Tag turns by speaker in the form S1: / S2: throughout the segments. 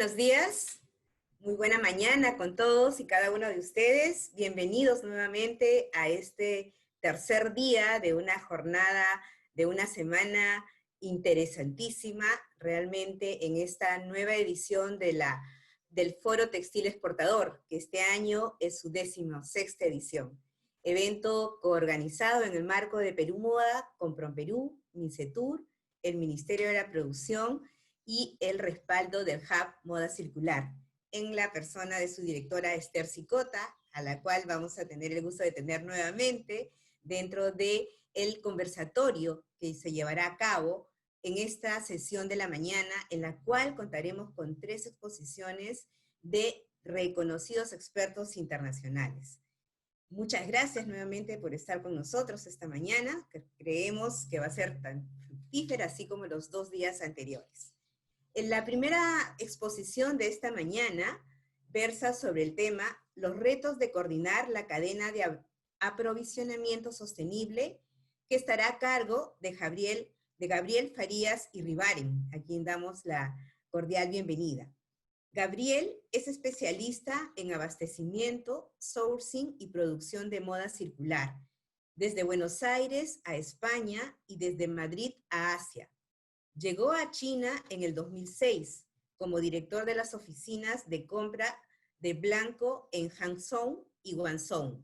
S1: buenos días, muy buena mañana con todos y cada uno de ustedes. Bienvenidos nuevamente a este tercer día de una jornada, de una semana interesantísima, realmente en esta nueva edición del Foro Textil Exportador, que este año es su 16ª edición. Evento coorganizado en el marco de Perú Moda, con PROMPERÚ, MINCETUR, el Ministerio de la Producción y el respaldo del Hub Moda Circular, en la persona de su directora Esther Sicota, a la cual vamos a tener el gusto de tener nuevamente dentro del conversatorio que se llevará a cabo en esta sesión de la mañana, en la cual contaremos con 3 exposiciones de reconocidos expertos internacionales. Muchas gracias nuevamente por estar con nosotros esta mañana, que creemos que va a ser tan fructífera así como los 2 días anteriores. En la primera exposición de esta mañana versa sobre el tema los retos de coordinar la cadena de aprovisionamiento sostenible, que estará a cargo de Gabriel Farías Irribaren, a quien damos la cordial bienvenida. Gabriel es especialista en abastecimiento, sourcing y producción de moda circular, desde Buenos Aires a España y desde Madrid a Asia. Llegó a China en el 2006 como director de las oficinas de compra de Blanco en Hangzhou y Guangzhou.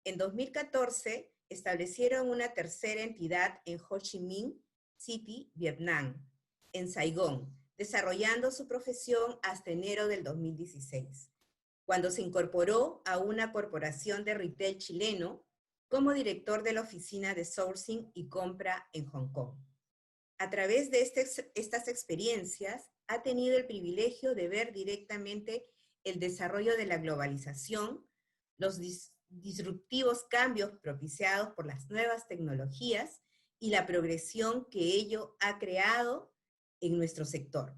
S1: En 2014 establecieron una tercera entidad en Ho Chi Minh City, Vietnam, en Saigón, desarrollando su profesión hasta enero del 2016, cuando se incorporó a una corporación de retail chileno como director de la oficina de sourcing y compra en Hong Kong. A través de estas experiencias, ha tenido el privilegio de ver directamente el desarrollo de la globalización, los disruptivos cambios propiciados por las nuevas tecnologías y la progresión que ello ha creado en nuestro sector.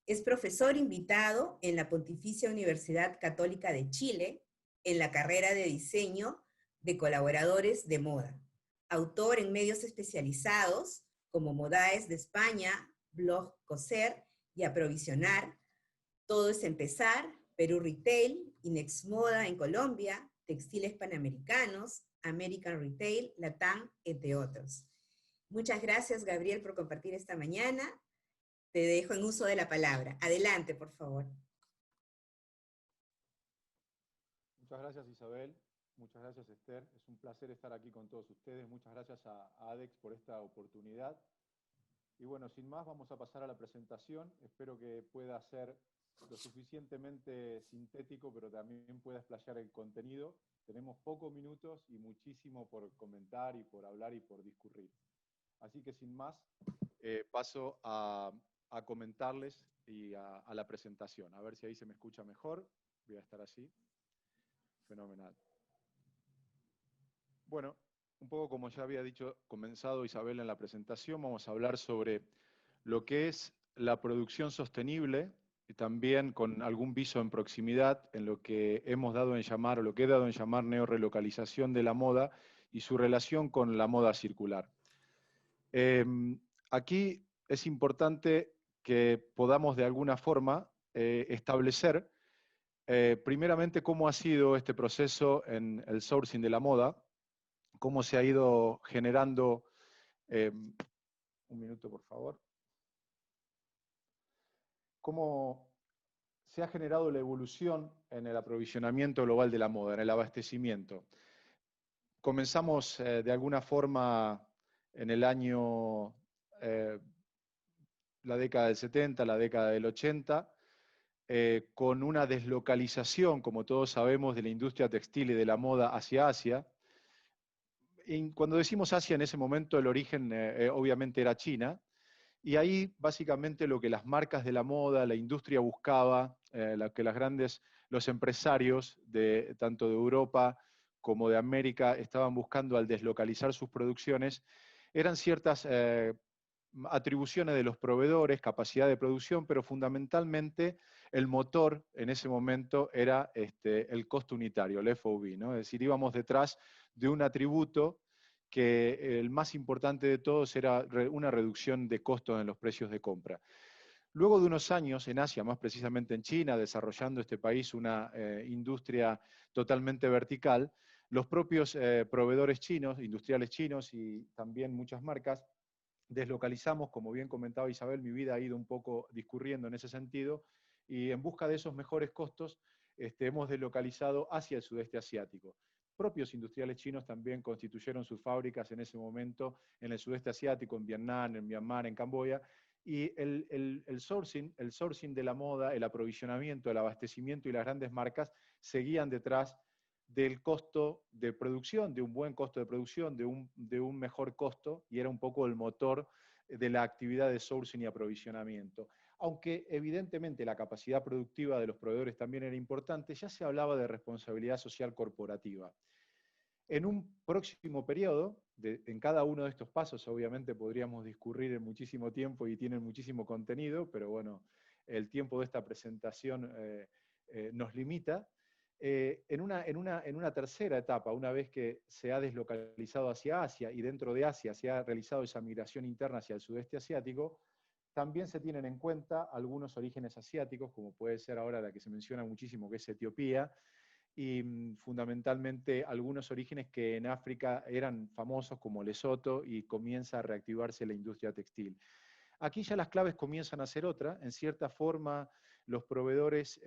S1: Es profesor invitado en la Pontificia Universidad Católica de Chile, en la carrera de diseño de colaboradores de moda. Autor en medios especializados, como Modaes de España, Blog Coser y Aprovisionar, Todo es Empezar, Perú Retail, Inex Moda en Colombia, Textiles Panamericanos, American Retail, Latam, entre otros. Muchas gracias, Gabriel, por compartir esta mañana. Te dejo en uso de la palabra. Adelante, por favor.
S2: Muchas gracias, Isabel. Muchas gracias, Esther. Es un placer estar aquí con todos ustedes. Muchas gracias a ADEX por esta oportunidad. Y bueno, sin más, vamos a pasar a la presentación. Espero que pueda ser lo suficientemente sintético, pero también pueda explayar el contenido. Tenemos pocos minutos y muchísimo por comentar y por hablar y por discurrir. Así que sin más, paso a comentarles y a la presentación. A ver si ahí se me escucha mejor. Voy a estar así. Fenomenal. Bueno, un poco como ya había comenzado Isabel en la presentación, vamos a hablar sobre lo que es la producción sostenible y también con algún viso en proximidad en lo que hemos dado en llamar, o lo que he dado en llamar neorelocalización de la moda y su relación con la moda circular. Aquí es importante que podamos de alguna forma establecer primeramente cómo ha sido este proceso en el sourcing de la moda, cómo se ha ido generando, un minuto por favor, cómo se ha generado la evolución en el aprovisionamiento global de la moda, en el abastecimiento. Comenzamos de alguna forma en el año, la década del 70, la década del 80, con una deslocalización, como todos sabemos, de la industria textil y de la moda hacia Asia. Y cuando decimos Asia, en ese momento el origen obviamente era China, y ahí básicamente lo que las marcas de la moda, la industria buscaba, los empresarios tanto de Europa como de América estaban buscando al deslocalizar sus producciones, eran ciertas atribuciones de los proveedores, capacidad de producción, pero fundamentalmente el motor en ese momento era el costo unitario, el FOB, ¿no? Es decir, íbamos detrás de un atributo que el más importante de todos era una reducción de costos en los precios de compra. Luego de unos años en Asia, más precisamente en China, desarrollando este país una industria totalmente vertical, los propios proveedores chinos, industriales chinos y también muchas marcas, deslocalizamos, como bien comentaba Isabel, mi vida ha ido un poco discurriendo en ese sentido, y en busca de esos mejores costos hemos deslocalizado hacia el sudeste asiático. Propios industriales chinos también constituyeron sus fábricas en ese momento en el sudeste asiático, en Vietnam, en Myanmar, en Camboya, y el sourcing de la moda, el aprovisionamiento, el abastecimiento y las grandes marcas seguían detrás del costo de producción, de un buen costo de producción, de un mejor costo, y era un poco el motor de la actividad de sourcing y aprovisionamiento. Aunque evidentemente la capacidad productiva de los proveedores también era importante, ya se hablaba de responsabilidad social corporativa. En un próximo periodo, en cada uno de estos pasos, obviamente podríamos discurrir en muchísimo tiempo y tienen muchísimo contenido, pero bueno, el tiempo de esta presentación nos limita. En una tercera etapa, una vez que se ha deslocalizado hacia Asia y dentro de Asia se ha realizado esa migración interna hacia el sudeste asiático, también se tienen en cuenta algunos orígenes asiáticos, como puede ser ahora la que se menciona muchísimo, que es Etiopía, y fundamentalmente algunos orígenes que en África eran famosos como Lesoto, y comienza a reactivarse la industria textil. Aquí ya las claves comienzan a ser otra, en cierta forma los proveedores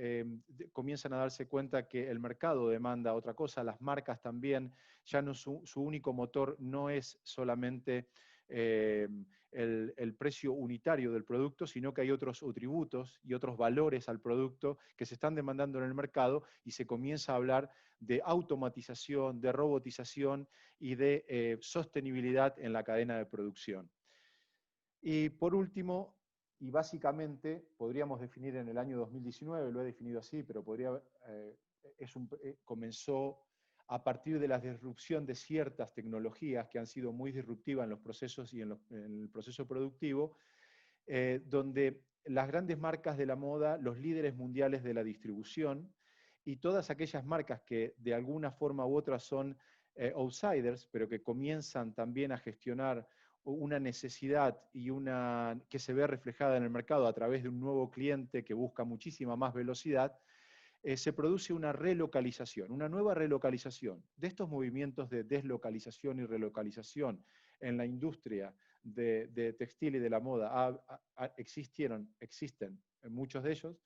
S2: comienzan a darse cuenta que el mercado demanda otra cosa, las marcas también, ya no su único motor no es solamente eh, el precio unitario del producto, sino que hay otros atributos y otros valores al producto que se están demandando en el mercado, y se comienza a hablar de automatización, de robotización y de sostenibilidad en la cadena de producción. Y por último, y básicamente, podríamos definir en el año 2019, lo he definido así, pero comenzó a partir de la disrupción de ciertas tecnologías que han sido muy disruptivas en los procesos y en el proceso productivo, donde las grandes marcas de la moda, los líderes mundiales de la distribución, y todas aquellas marcas que de alguna forma u otra son outsiders, pero que comienzan también a gestionar una necesidad y que se ve reflejada en el mercado a través de un nuevo cliente que busca muchísima más velocidad, se produce una relocalización, una nueva relocalización de estos movimientos de deslocalización y relocalización en la industria de textil y de la moda. Existen muchos de ellos,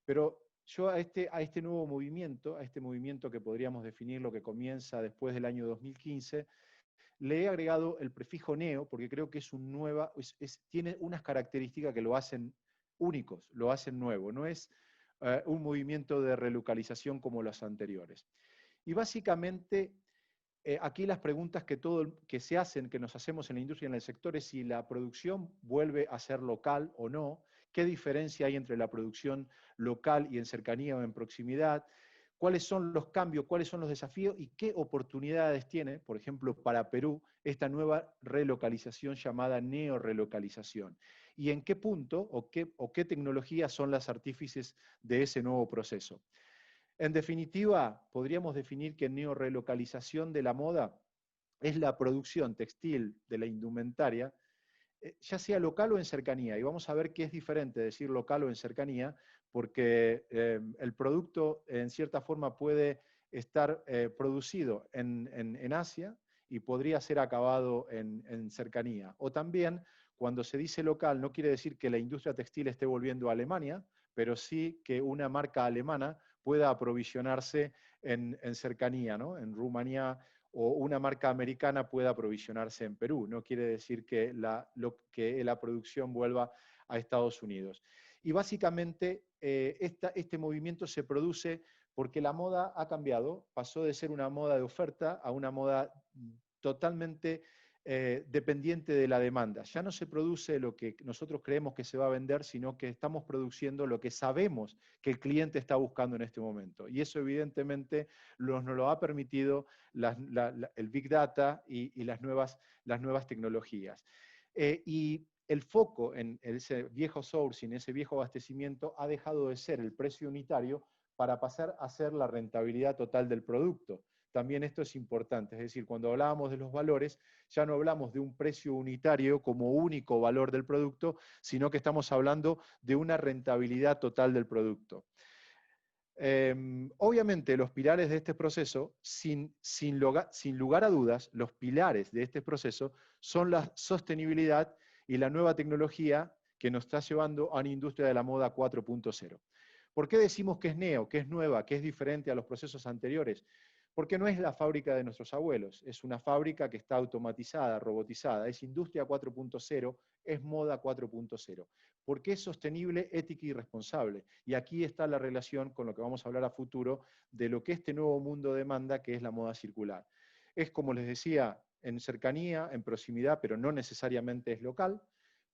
S2: pero yo a este nuevo movimiento, a este movimiento que podríamos definir lo que comienza después del año 2015, le he agregado el prefijo neo porque creo que tiene unas características que lo hacen únicos, lo hacen nuevo, no es un movimiento de relocalización como los anteriores. Y básicamente, aquí las preguntas que se hacen, que nos hacemos en la industria y en el sector, es si la producción vuelve a ser local o no, qué diferencia hay entre la producción local y en cercanía o en proximidad, cuáles son los cambios, cuáles son los desafíos y qué oportunidades tiene, por ejemplo, para Perú, esta nueva relocalización llamada neorelocalización. Y en qué punto o qué tecnologías son las artífices de ese nuevo proceso. En definitiva, podríamos definir que neorelocalización de la moda es la producción textil de la indumentaria, ya sea local o en cercanía. Y vamos a ver qué es diferente decir local o en cercanía, porque el producto en cierta forma puede estar producido en Asia y podría ser acabado en cercanía. O también, cuando se dice local, no quiere decir que la industria textil esté volviendo a Alemania, pero sí que una marca alemana pueda aprovisionarse en cercanía, ¿no? En Rumanía, o una marca americana pueda aprovisionarse en Perú. No quiere decir que la producción vuelva a Estados Unidos. Y básicamente este movimiento se produce porque la moda ha cambiado, pasó de ser una moda de oferta a una moda totalmente dependiente de la demanda. Ya no se produce lo que nosotros creemos que se va a vender, sino que estamos produciendo lo que sabemos que el cliente está buscando en este momento. Y eso evidentemente nos lo ha permitido el Big Data y las nuevas tecnologías. Y el foco en ese viejo sourcing, ese viejo abastecimiento, ha dejado de ser el precio unitario para pasar a ser la rentabilidad total del producto. también esto es importante. Es decir, cuando hablábamos de los valores, ya no hablamos de un precio unitario como único valor del producto, sino que estamos hablando de una rentabilidad total del producto. Obviamente los pilares de este proceso, sin lugar a dudas, los pilares de este proceso son la sostenibilidad y la nueva tecnología que nos está llevando a una industria de la moda 4.0. ¿Por qué decimos que es neo, que es nueva, que es diferente a los procesos anteriores? Porque no es la fábrica de nuestros abuelos, es una fábrica que está automatizada, robotizada, es industria 4.0, es moda 4.0. Porque es sostenible, ética y responsable. Y aquí está la relación con lo que vamos a hablar a futuro de lo que este nuevo mundo demanda, que es la moda circular. Es, como les decía, en cercanía, en proximidad, pero no necesariamente es local.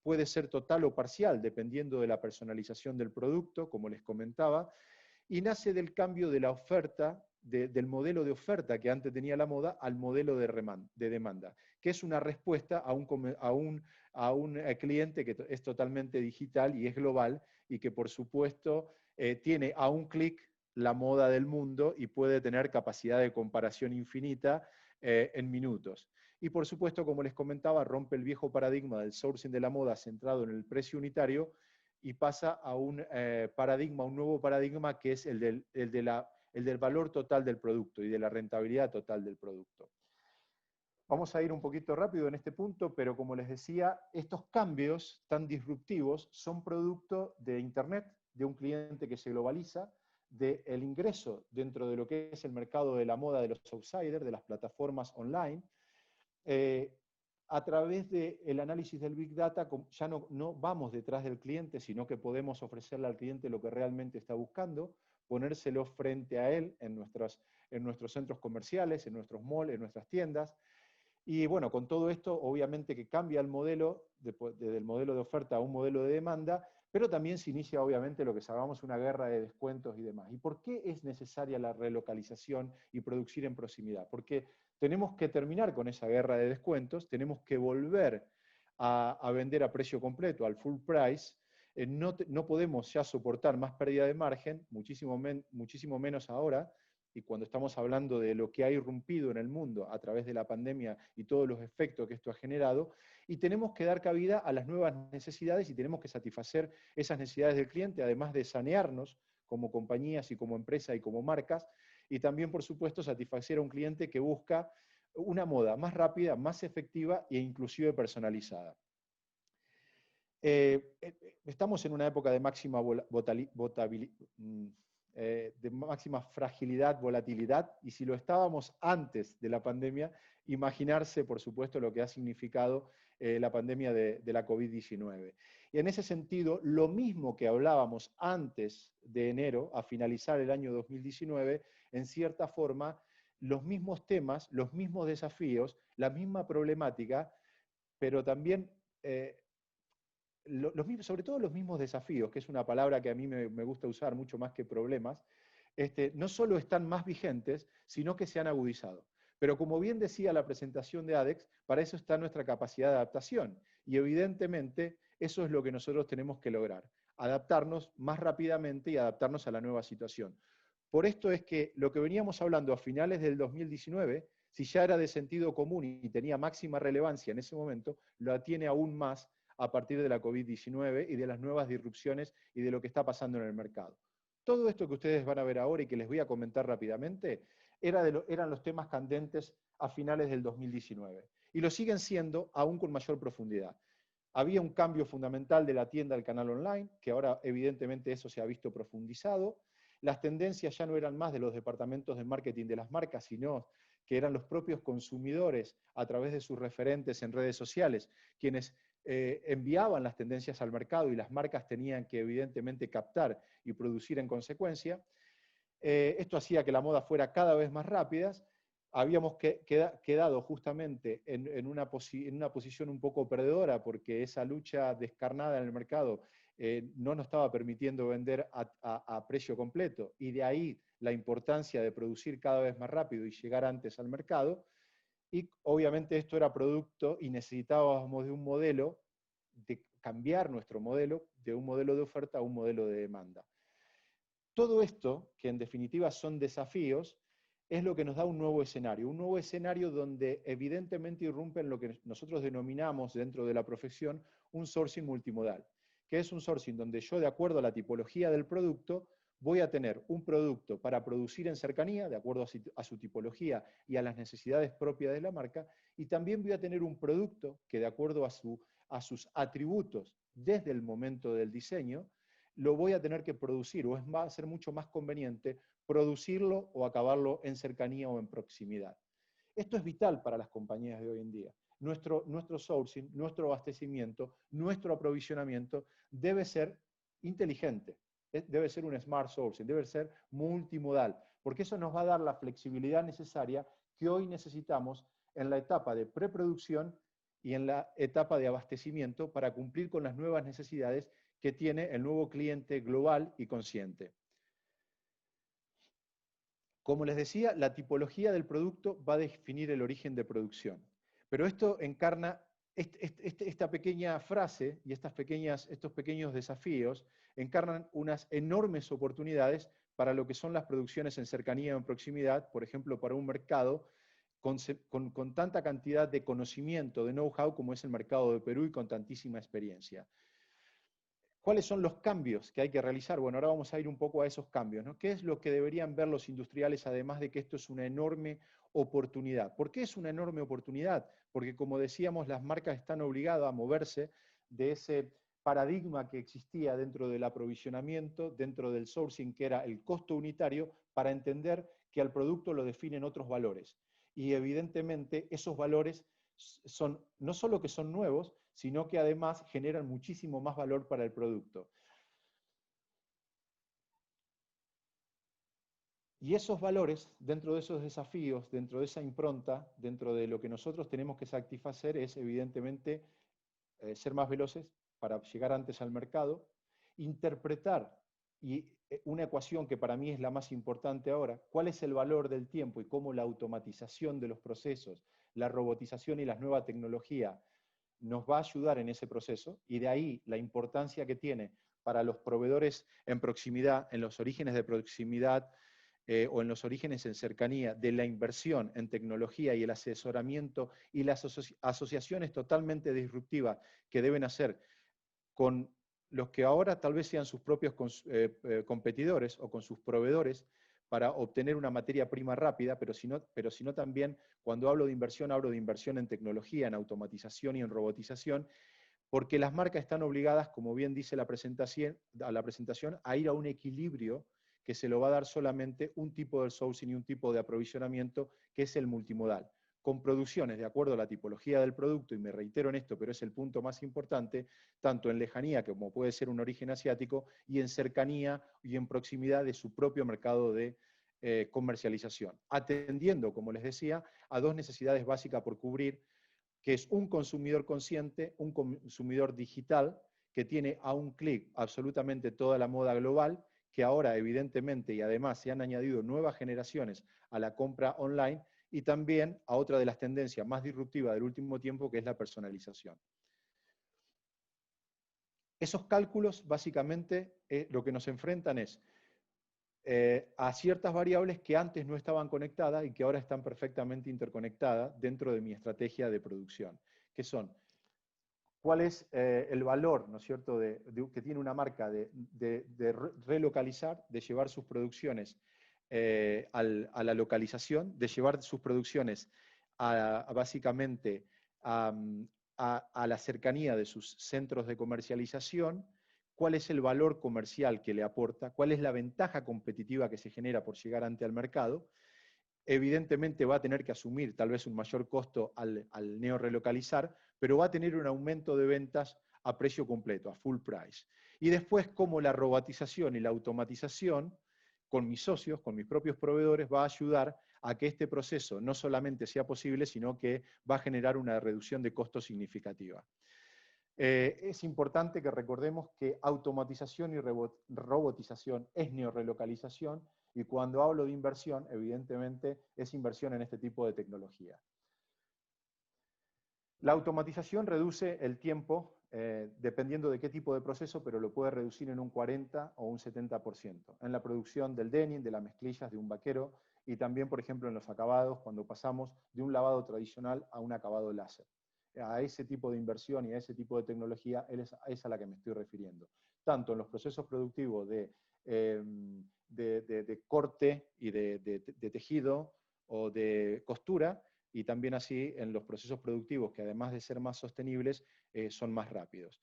S2: Puede ser total o parcial, dependiendo de la personalización del producto, como les comentaba, y nace del cambio de la oferta, del modelo de oferta que antes tenía la moda al modelo de demanda, que es una respuesta a un cliente que es totalmente digital y es global, y que por supuesto tiene a un clic la moda del mundo y puede tener capacidad de comparación infinita en minutos. Y por supuesto, como les comentaba, rompe el viejo paradigma del sourcing de la moda centrado en el precio unitario y pasa a un paradigma, un nuevo paradigma que es el del valor total del producto y de la rentabilidad total del producto. Vamos a ir un poquito rápido en este punto, pero como les decía, estos cambios tan disruptivos son producto de Internet, de un cliente que se globaliza, del ingreso dentro de lo que es el mercado de la moda de los outsiders, de las plataformas online, eh, a través del análisis del Big Data, ya no vamos detrás del cliente, sino que podemos ofrecerle al cliente lo que realmente está buscando, ponérselo frente a él en nuestros centros comerciales, en nuestros malls, en nuestras tiendas. Y bueno, con todo esto, obviamente que cambia el modelo, del modelo de oferta a un modelo de demanda, pero también se inicia, obviamente, lo que llamamos una guerra de descuentos y demás. ¿Y por qué es necesaria la relocalización y producir en proximidad? Porque tenemos que terminar con esa guerra de descuentos, tenemos que volver a vender a precio completo, al full price. No podemos ya soportar más pérdida de margen, muchísimo menos ahora, y cuando estamos hablando de lo que ha irrumpido en el mundo a través de la pandemia y todos los efectos que esto ha generado, y tenemos que dar cabida a las nuevas necesidades y tenemos que satisfacer esas necesidades del cliente, además de sanearnos como compañías y como empresa y como marcas, y también, por supuesto, satisfacer a un cliente que busca una moda más rápida, más efectiva e inclusive personalizada. Estamos en una época de máxima fragilidad, volatilidad, y si lo estábamos antes de la pandemia, imaginarse, por supuesto, lo que ha significado la pandemia de la COVID-19. Y en ese sentido, lo mismo que hablábamos antes de enero, a finalizar el año 2019, en cierta forma, los mismos temas, los mismos desafíos, la misma problemática, pero también sobre todo los mismos desafíos, que es una palabra que a mí me gusta usar mucho más que problemas, no solo están más vigentes, sino que se han agudizado. Pero como bien decía la presentación de ADEX, para eso está nuestra capacidad de adaptación. Y evidentemente eso es lo que nosotros tenemos que lograr, adaptarnos más rápidamente y adaptarnos a la nueva situación. Por esto es que lo que veníamos hablando a finales del 2019, si ya era de sentido común y tenía máxima relevancia en ese momento, lo tiene aún más a partir de la COVID-19 y de las nuevas disrupciones y de lo que está pasando en el mercado. Todo esto que ustedes van a ver ahora y que les voy a comentar rápidamente, eran los temas candentes a finales del 2019. Y lo siguen siendo aún con mayor profundidad. Había un cambio fundamental de la tienda al canal online, que ahora evidentemente eso se ha visto profundizado. Las tendencias ya no eran más de los departamentos de marketing de las marcas, sino que eran los propios consumidores a través de sus referentes en redes sociales, quienes enviaban las tendencias al mercado y las marcas tenían que evidentemente captar y producir en consecuencia. Esto hacía que la moda fuera cada vez más rápida. Habíamos quedado justamente en una posición un poco perdedora porque esa lucha descarnada en el mercado no nos estaba permitiendo vender a precio completo, y de ahí la importancia de producir cada vez más rápido y llegar antes al mercado. Y obviamente esto era producto y necesitábamos de un modelo, de cambiar nuestro modelo, de un modelo de oferta a un modelo de demanda. Todo esto, que en definitiva son desafíos, es lo que nos da un nuevo escenario donde evidentemente irrumpe en lo que nosotros denominamos dentro de la profesión un sourcing multimodal, que es un sourcing donde yo, de acuerdo a la tipología del producto, voy a tener un producto para producir en cercanía, de acuerdo a su tipología y a las necesidades propias de la marca, y también voy a tener un producto que, de acuerdo a sus atributos desde el momento del diseño, lo voy a tener que producir, o va a ser mucho más conveniente producirlo o acabarlo en cercanía o en proximidad. Esto es vital para las compañías de hoy en día. Nuestro sourcing, nuestro abastecimiento, nuestro aprovisionamiento debe ser inteligente, debe ser un smart sourcing, debe ser multimodal, porque eso nos va a dar la flexibilidad necesaria que hoy necesitamos en la etapa de preproducción y en la etapa de abastecimiento para cumplir con las nuevas necesidades que tiene el nuevo cliente global y consciente. Como les decía, la tipología del producto va a definir el origen de producción. Pero esto encarna, esta pequeña frase y estos pequeños desafíos encarnan unas enormes oportunidades para lo que son las producciones en cercanía o en proximidad, por ejemplo, para un mercado con tanta cantidad de conocimiento, de know-how como es el mercado de Perú y con tantísima experiencia. ¿Cuáles son los cambios que hay que realizar? Bueno, ahora vamos a ir un poco a esos cambios, ¿no? ¿Qué es lo que deberían ver los industriales, además de que esto es una enorme oportunidad? ¿Por qué es una enorme oportunidad? Porque, como decíamos, las marcas están obligadas a moverse de ese paradigma que existía dentro del aprovisionamiento, dentro del sourcing, que era el costo unitario, para entender que al producto lo definen otros valores. Y evidentemente esos valores son, no solo que son nuevos, sino que además generan muchísimo más valor para el producto. Y esos valores, dentro de esos desafíos, dentro de esa impronta, dentro de lo que nosotros tenemos que satisfacer es evidentemente ser más veloces para llegar antes al mercado, interpretar y una ecuación que para mí es la más importante ahora, cuál es el valor del tiempo y cómo la automatización de los procesos, la robotización y la nueva tecnología nos va a ayudar en ese proceso, y de ahí la importancia que tiene para los proveedores en proximidad, en los orígenes de proximidad o en los orígenes en cercanía, de la inversión en tecnología y el asesoramiento y las asociaciones totalmente disruptivas que deben hacer con los que ahora tal vez sean sus propios competidores o con sus proveedores para obtener una materia prima rápida, pero sino también, cuando hablo de inversión en tecnología, en automatización y en robotización, porque las marcas están obligadas, como bien dice la presentación, a ir a un equilibrio que se lo va a dar solamente un tipo de sourcing y un tipo de aprovisionamiento, que es el multimodal, con producciones de acuerdo a la tipología del producto, y me reitero en esto, pero es el punto más importante, tanto en lejanía, como puede ser un origen asiático, y en cercanía y en proximidad de su propio mercado de comercialización, atendiendo, como les decía, a dos necesidades básicas por cubrir, que es un consumidor consciente, un consumidor digital, que tiene a un clic absolutamente toda la moda global, que ahora evidentemente y además se han añadido nuevas generaciones a la compra online, y también a otra de las tendencias más disruptivas del último tiempo, que es la personalización. Esos cálculos, básicamente, lo que nos enfrentan es a ciertas variables que antes no estaban conectadas y que ahora están perfectamente interconectadas dentro de mi estrategia de producción, que son: ¿cuál es el valor, ¿no es cierto?, que tiene una marca de relocalizar, de llevar sus producciones a la localización, de llevar sus producciones básicamente a la cercanía de sus centros de comercialización? ¿Cuál es el valor comercial que le aporta? ¿Cuál es la ventaja competitiva que se genera por llegar ante el mercado? Evidentemente va a tener que asumir tal vez un mayor costo al neorelocalizar, pero va a tener un aumento de ventas a precio completo, a full price. Y después, cómo la robotización y la automatización, con mis socios, con mis propios proveedores, va a ayudar a que este proceso no solamente sea posible, sino que va a generar una reducción de costos significativa. Es importante que recordemos que automatización y robotización es neorelocalización, y cuando hablo de inversión, evidentemente es inversión en este tipo de tecnología. La automatización reduce el tiempo dependiendo de qué tipo de proceso, pero lo puede reducir en un 40 o un 70%. En la producción del denim, de las mezclillas, de un vaquero, y también, por ejemplo, en los acabados, cuando pasamos de un lavado tradicional a un acabado láser. A ese tipo de inversión y a ese tipo de tecnología es a la que me estoy refiriendo. Tanto en los procesos productivos de corte y de tejido o de costura, y también así en los procesos productivos que además de ser más sostenibles, son más rápidos.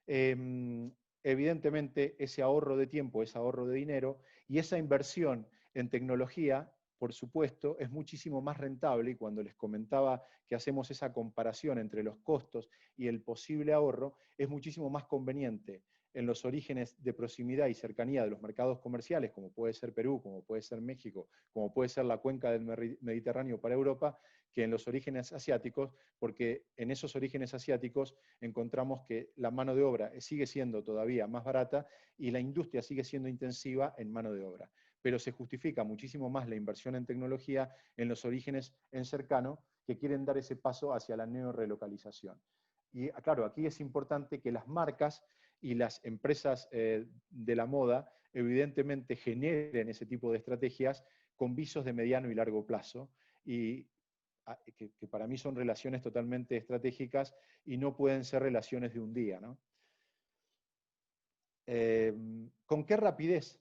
S2: Evidentemente ese ahorro de tiempo, ese ahorro de dinero y esa inversión en tecnología, por supuesto, es muchísimo más rentable, y cuando les comentaba que hacemos esa comparación entre los costos y el posible ahorro, es muchísimo más conveniente en los orígenes de proximidad y cercanía de los mercados comerciales, como puede ser Perú, como puede ser México, como puede ser la cuenca del Mediterráneo para Europa, que en los orígenes asiáticos, porque en esos orígenes asiáticos encontramos que la mano de obra sigue siendo todavía más barata y la industria sigue siendo intensiva en mano de obra. Pero se justifica muchísimo más la inversión en tecnología en los orígenes en cercano, que quieren dar ese paso hacia la neorelocalización. Y claro, aquí es importante que las marcas y las empresas de la moda evidentemente generen ese tipo de estrategias con visos de mediano y largo plazo, y que para mí son relaciones totalmente estratégicas y no pueden ser relaciones de un día, ¿no? ¿Con qué rapidez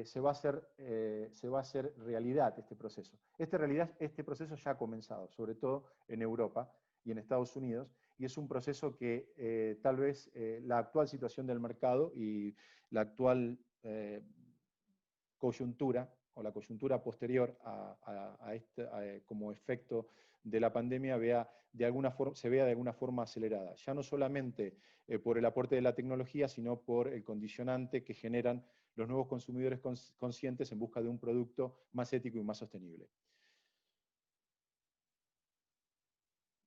S2: se va a hacer realidad este proceso? Este proceso ya ha comenzado, sobre todo en Europa y en Estados Unidos, y es un proceso que tal vez la actual situación del mercado y la actual coyuntura, o la coyuntura posterior como efecto de la pandemia, se vea de alguna forma acelerada, ya no solamente por el aporte de la tecnología, sino por el condicionante que generan los nuevos consumidores conscientes en busca de un producto más ético y más sostenible.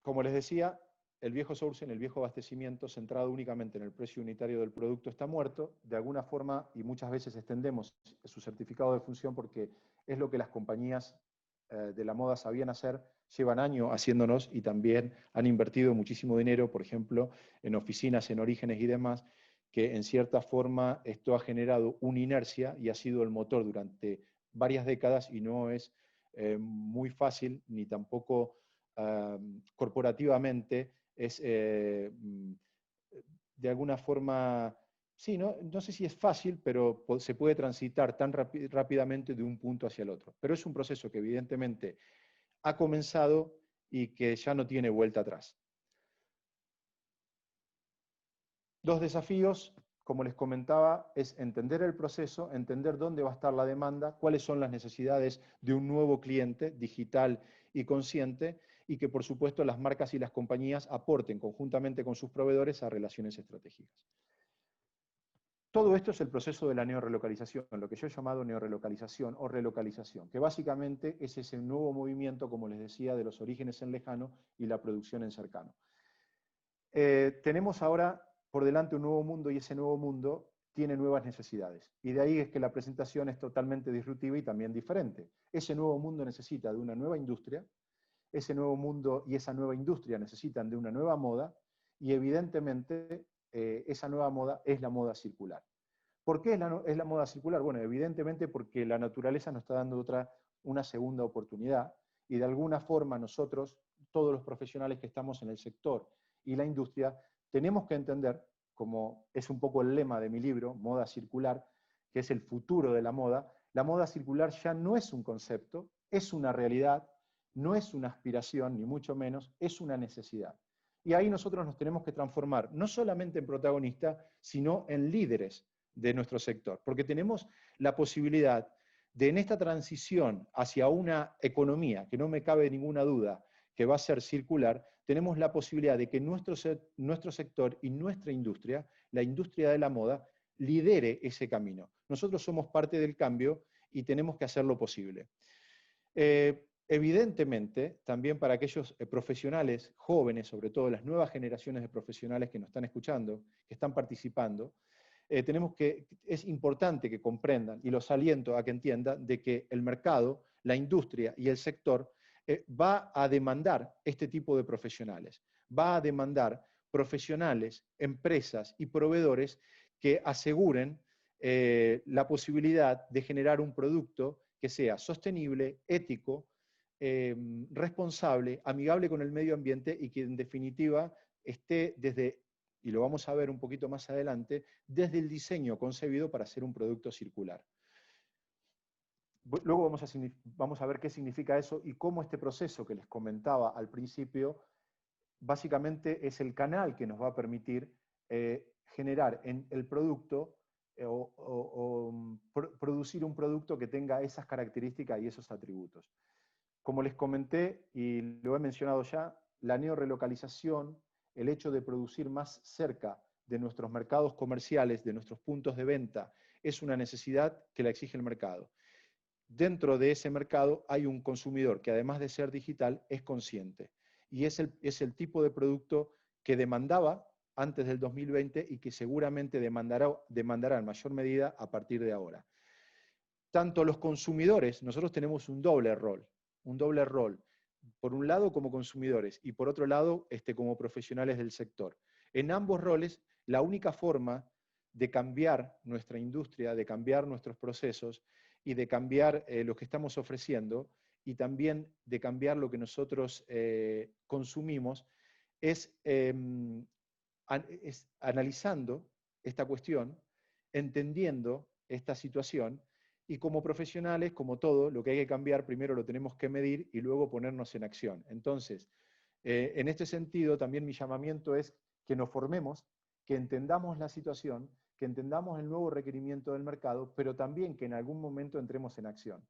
S2: Como les decía, el viejo sourcing, el viejo abastecimiento centrado únicamente en el precio unitario del producto está muerto. De alguna forma, y muchas veces extendemos su certificado de función porque es lo que las compañías de la moda sabían hacer, llevan años haciéndonos y también han invertido muchísimo dinero, por ejemplo, en oficinas, en orígenes y demás, que en cierta forma esto ha generado una inercia y ha sido el motor durante varias décadas, y no es muy fácil ni tampoco corporativamente es de alguna forma, sí, no sé si es fácil, pero se puede transitar tan rápidamente de un punto hacia el otro. Pero es un proceso que evidentemente ha comenzado y que ya no tiene vuelta atrás. Dos desafíos, como les comentaba, es entender el proceso, entender dónde va a estar la demanda, cuáles son las necesidades de un nuevo cliente digital y consciente, y que por supuesto las marcas y las compañías aporten conjuntamente con sus proveedores a relaciones estratégicas. Todo esto es el proceso de la neorelocalización, lo que yo he llamado neorelocalización o relocalización, que básicamente es ese nuevo movimiento, como les decía, de los orígenes en lejano y la producción en cercano. Tenemos ahora por delante un nuevo mundo, y ese nuevo mundo tiene nuevas necesidades. Y de ahí es que la presentación es totalmente disruptiva y también diferente. Ese nuevo mundo necesita de una nueva industria, ese nuevo mundo y esa nueva industria necesitan de una nueva moda, y evidentemente esa nueva moda es la moda circular. ¿Por qué es la moda circular? Bueno, evidentemente porque la naturaleza nos está dando una segunda oportunidad, y de alguna forma nosotros, todos los profesionales que estamos en el sector y la industria, tenemos que entender, como es un poco el lema de mi libro, Moda Circular, que es el futuro de la moda circular ya no es un concepto, es una realidad, no es una aspiración, ni mucho menos, es una necesidad. Y ahí nosotros nos tenemos que transformar, no solamente en protagonistas, sino en líderes de nuestro sector, porque tenemos la posibilidad de, en esta transición hacia una economía, que no me cabe ninguna duda que va a ser circular, tenemos la posibilidad de que nuestro sector y nuestra industria, la industria de la moda, lidere ese camino. Nosotros somos parte del cambio y tenemos que hacerlo posible. Evidentemente, también para aquellos profesionales jóvenes, sobre todo las nuevas generaciones de profesionales que nos están escuchando, que están participando, es importante que comprendan, y los aliento a que entiendan, de que el mercado, la industria y el sector va a demandar este tipo de profesionales. Va a demandar profesionales, empresas y proveedores que aseguren la posibilidad de generar un producto que sea sostenible, ético, responsable, amigable con el medio ambiente y que en definitiva esté desde, y lo vamos a ver un poquito más adelante, desde el diseño concebido para hacer un producto circular. Luego vamos a ver qué significa eso y cómo este proceso que les comentaba al principio básicamente es el canal que nos va a permitir generar en el producto producir un producto que tenga esas características y esos atributos. Como les comenté y lo he mencionado ya, la neorelocalización, el hecho de producir más cerca de nuestros mercados comerciales, de nuestros puntos de venta, es una necesidad que la exige el mercado. Dentro de ese mercado hay un consumidor que además de ser digital es consciente y es el tipo de producto que demandaba antes del 2020 y que seguramente demandará en mayor medida a partir de ahora. Tanto los consumidores, nosotros tenemos un doble rol, por un lado como consumidores y por otro lado como profesionales del sector. En ambos roles, la única forma de cambiar nuestra industria, de cambiar nuestros procesos y de cambiar lo que estamos ofreciendo y también de cambiar lo que nosotros consumimos es analizando esta cuestión, entendiendo esta situación y como profesionales, como todo, lo que hay que cambiar primero lo tenemos que medir y luego ponernos en acción. Entonces, en este sentido, también mi llamamiento es que nos formemos, que entendamos la situación, que entendamos el nuevo requerimiento del mercado, pero también que en algún momento entremos en acción.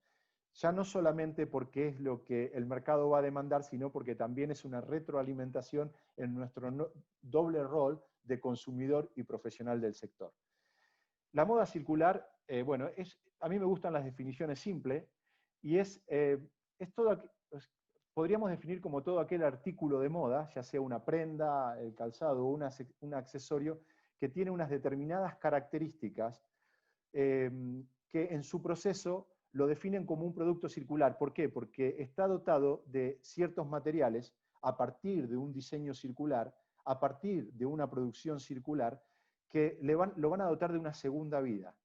S2: Ya no solamente porque es lo que el mercado va a demandar, sino porque también es una retroalimentación en nuestro doble rol de consumidor y profesional del sector. La moda circular, bueno, a mí me gustan las definiciones simples, y es todo, podríamos definir como todo aquel artículo de moda, ya sea una prenda, el calzado o un accesorio, que tiene unas determinadas características que en su proceso lo definen como un producto circular. ¿Por qué? Porque está dotado de ciertos materiales a partir de un diseño circular, a partir de una producción circular, que lo van a dotar de una segunda vida.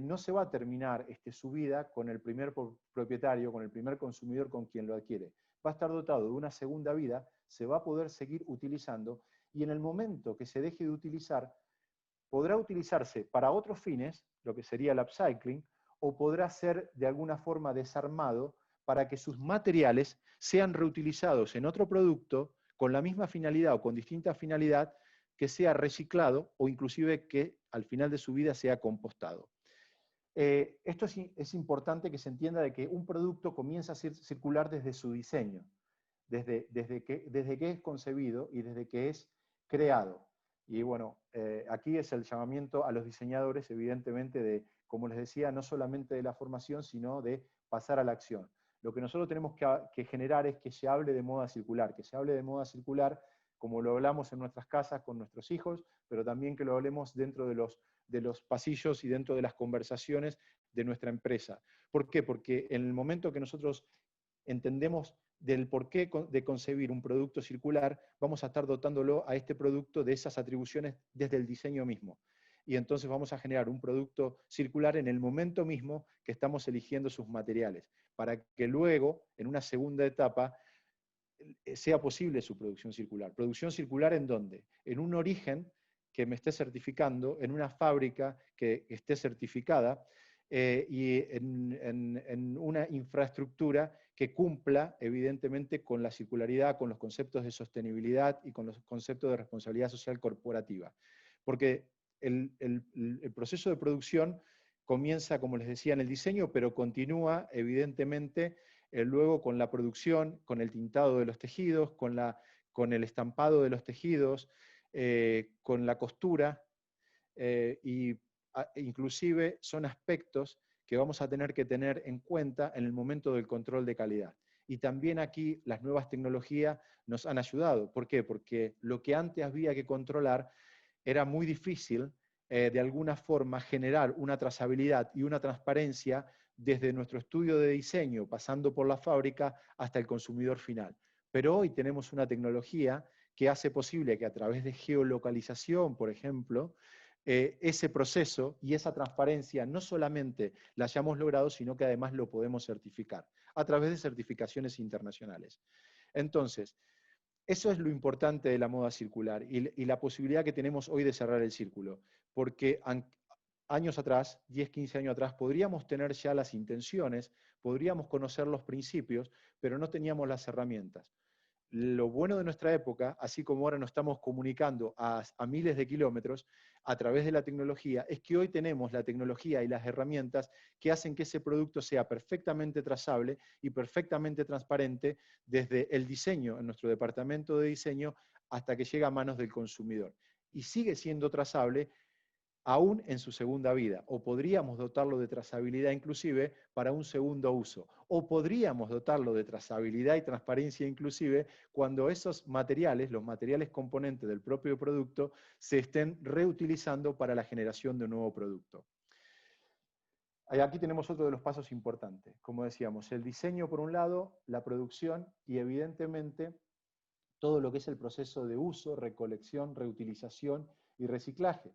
S2: No se va a terminar su vida con el primer propietario, con el primer consumidor con quien lo adquiere. Va a estar dotado de una segunda vida, se va a poder seguir utilizando y en el momento que se deje de utilizar, podrá utilizarse para otros fines, lo que sería el upcycling, o podrá ser de alguna forma desarmado para que sus materiales sean reutilizados en otro producto con la misma finalidad o con distinta finalidad, que sea reciclado o inclusive que al final de su vida sea compostado. Esto es importante que se entienda de que un producto comienza a ser circular desde su diseño, desde que es concebido y desde que es creado. Y bueno, aquí es el llamamiento a los diseñadores, evidentemente, de, como les decía, no solamente de la formación, sino de pasar a la acción. Lo que nosotros tenemos que generar es que se hable de moda circular, que se hable de moda circular como lo hablamos en nuestras casas con nuestros hijos, pero también que lo hablemos dentro de los pasillos y dentro de las conversaciones de nuestra empresa. ¿Por qué? Porque en el momento que nosotros entendemos del porqué de concebir un producto circular, vamos a estar dotándolo a este producto de esas atribuciones desde el diseño mismo. Y entonces vamos a generar un producto circular en el momento mismo que estamos eligiendo sus materiales, para que luego, en una segunda etapa, sea posible su producción circular. ¿Producción circular en dónde? En un origen que me esté certificando, en una fábrica que esté certificada, y en una infraestructura que cumpla, evidentemente, con la circularidad, con los conceptos de sostenibilidad y con los conceptos de responsabilidad social corporativa. Porque el proceso de producción comienza, como les decía, en el diseño, pero continúa, evidentemente, luego con la producción, con el tintado de los tejidos, con el estampado de los tejidos, con la costura, inclusive son aspectos que vamos a tener que tener en cuenta en el momento del control de calidad. Y también aquí las nuevas tecnologías nos han ayudado. ¿Por qué? Porque lo que antes había que controlar era muy difícil, de alguna forma, generar una trazabilidad y una transparencia desde nuestro estudio de diseño, pasando por la fábrica hasta el consumidor final. Pero hoy tenemos una tecnología que hace posible que a través de geolocalización, por ejemplo, ese proceso y esa transparencia no solamente la hayamos logrado, sino que además lo podemos certificar a través de certificaciones internacionales. Entonces, eso es lo importante de la moda circular y la posibilidad que tenemos hoy de cerrar el círculo, porque años atrás, 10, 15 años atrás, podríamos tener ya las intenciones, podríamos conocer los principios, pero no teníamos las herramientas. Lo bueno de nuestra época, así como ahora nos estamos comunicando a miles de kilómetros a través de la tecnología, es que hoy tenemos la tecnología y las herramientas que hacen que ese producto sea perfectamente trazable y perfectamente transparente desde el diseño en nuestro departamento de diseño hasta que llega a manos del consumidor. Y sigue siendo trazable aún en su segunda vida, o podríamos dotarlo de trazabilidad inclusive para un segundo uso, o podríamos dotarlo de trazabilidad y transparencia inclusive cuando esos materiales, los materiales componentes del propio producto, se estén reutilizando para la generación de un nuevo producto. Aquí tenemos otro de los pasos importantes, como decíamos, el diseño por un lado, la producción y evidentemente todo lo que es el proceso de uso, recolección, reutilización y reciclaje,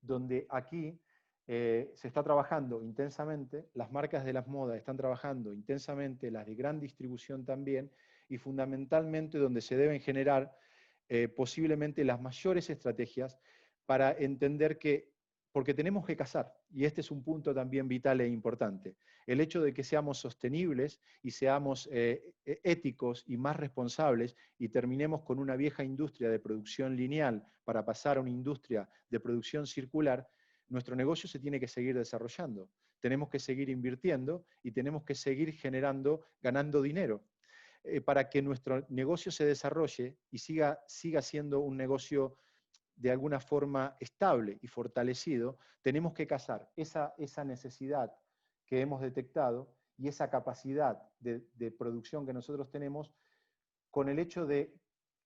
S2: donde aquí se está trabajando intensamente, las marcas de las modas están trabajando intensamente, las de gran distribución también, y fundamentalmente donde se deben generar posiblemente las mayores estrategias para entender que, porque tenemos que cazar, y este es un punto también vital e importante, el hecho de que seamos sostenibles y seamos éticos y más responsables y terminemos con una vieja industria de producción lineal para pasar a una industria de producción circular, nuestro negocio se tiene que seguir desarrollando. Tenemos que seguir invirtiendo y tenemos que seguir generando, ganando dinero. Para que nuestro negocio se desarrolle y siga siendo un negocio de alguna forma estable y fortalecido, tenemos que casar esa necesidad que hemos detectado y esa capacidad de producción que nosotros tenemos con el hecho de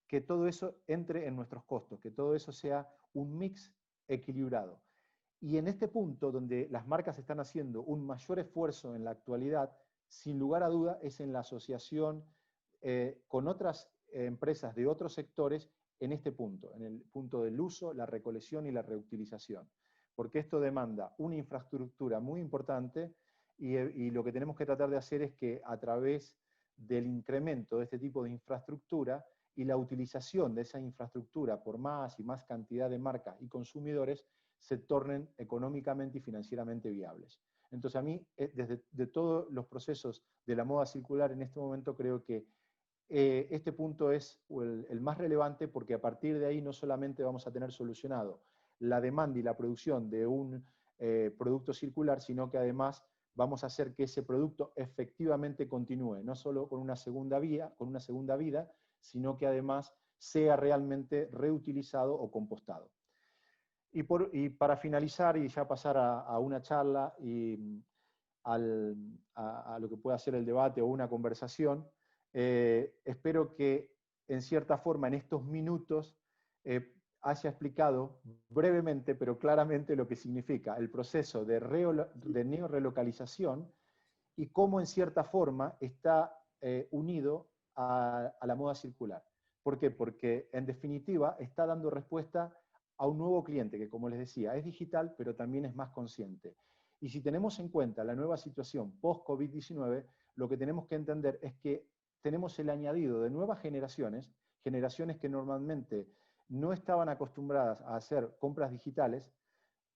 S2: que todo eso entre en nuestros costos, que todo eso sea un mix equilibrado. Y en este punto, donde las marcas están haciendo un mayor esfuerzo en la actualidad, sin lugar a duda, es en la asociación con otras empresas de otros sectores en este punto, en el punto del uso, la recolección y la reutilización. Porque esto demanda una infraestructura muy importante y lo que tenemos que tratar de hacer es que a través del incremento de este tipo de infraestructura y la utilización de esa infraestructura por más y más cantidad de marcas y consumidores se tornen económicamente y financieramente viables. Entonces a mí, desde todos los procesos de la moda circular en este momento creo que este punto es el más relevante porque a partir de ahí no solamente vamos a tener solucionado la demanda y la producción de un producto circular, sino que además vamos a hacer que ese producto efectivamente continúe, no solo con una segunda vida, sino que además sea realmente reutilizado o compostado. Y para finalizar y ya pasar a una charla y a lo que pueda ser el debate o una conversación, espero que en cierta forma en estos minutos haya explicado brevemente pero claramente lo que significa el proceso de neorelocalización y cómo en cierta forma está unido a la moda circular. ¿Por qué? Porque en definitiva está dando respuesta a un nuevo cliente que, como les decía, es digital pero también es más consciente. Y si tenemos en cuenta la nueva situación post-COVID-19, lo que tenemos que entender es que tenemos el añadido de nuevas generaciones, generaciones que normalmente no estaban acostumbradas a hacer compras digitales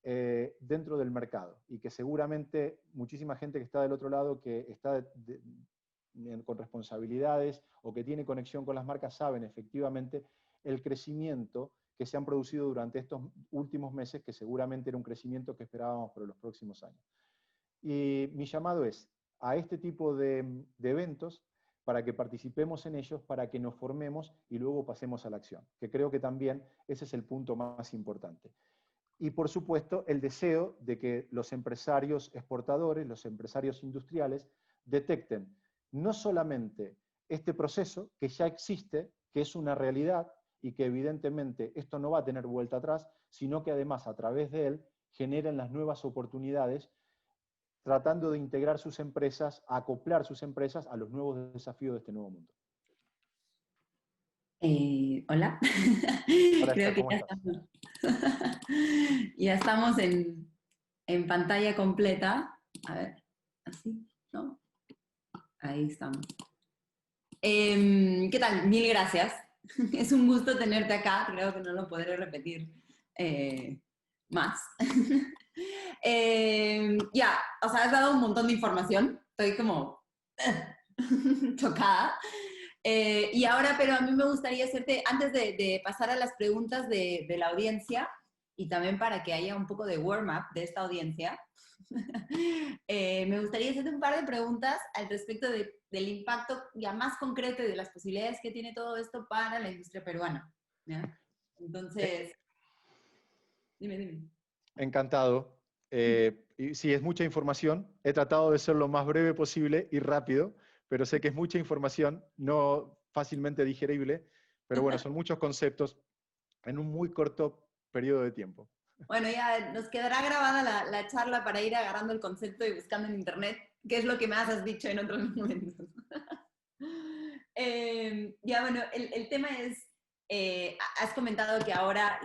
S2: dentro del mercado y que seguramente muchísima gente que está del otro lado, que está con responsabilidades o que tiene conexión con las marcas, saben efectivamente el crecimiento que se han producido durante estos últimos meses, que seguramente era un crecimiento que esperábamos para los próximos años. Y mi llamado es a este tipo de eventos para que participemos en ellos, para que nos formemos y luego pasemos a la acción, que creo que también ese es el punto más importante. Y por supuesto el deseo de que los empresarios exportadores, los empresarios industriales, detecten no solamente este proceso que ya existe, que es una realidad y que evidentemente esto no va a tener vuelta atrás, sino que además a través de él generen las nuevas oportunidades tratando de integrar sus empresas, acoplar sus empresas a los nuevos desafíos de este nuevo mundo.
S3: Hola.
S2: Hola
S3: Creo
S2: Esther,
S3: que
S2: ¿cómo
S3: ya
S2: estás?
S3: estamos, ya estamos en pantalla completa. A ver, así, ¿no? Ahí estamos. ¿Qué tal? Mil gracias. Es un gusto tenerte acá. Creo que no lo podré repetir más. Ya, o sea, has dado un montón de información. Estoy como chocada. Y ahora, pero a mí me gustaría hacerte, antes de pasar a las preguntas de la audiencia, y también para que haya un poco de warm-up de esta audiencia, me gustaría hacerte un par de preguntas al respecto del impacto ya más concreto y de las posibilidades que tiene todo esto para la industria peruana. ¿Ya?
S2: Eh,
S3: Entonces, dime.
S2: Encantado. Y sí, es mucha información. He tratado de ser lo más breve posible y rápido, pero sé que es mucha información, no fácilmente digerible, pero bueno, son muchos conceptos en un muy corto periodo de tiempo.
S3: Bueno, ya nos quedará grabada la charla para ir agarrando el concepto y buscando en internet, qué es lo que más has dicho en otros momentos. Ya, bueno, el tema es, has comentado que ahora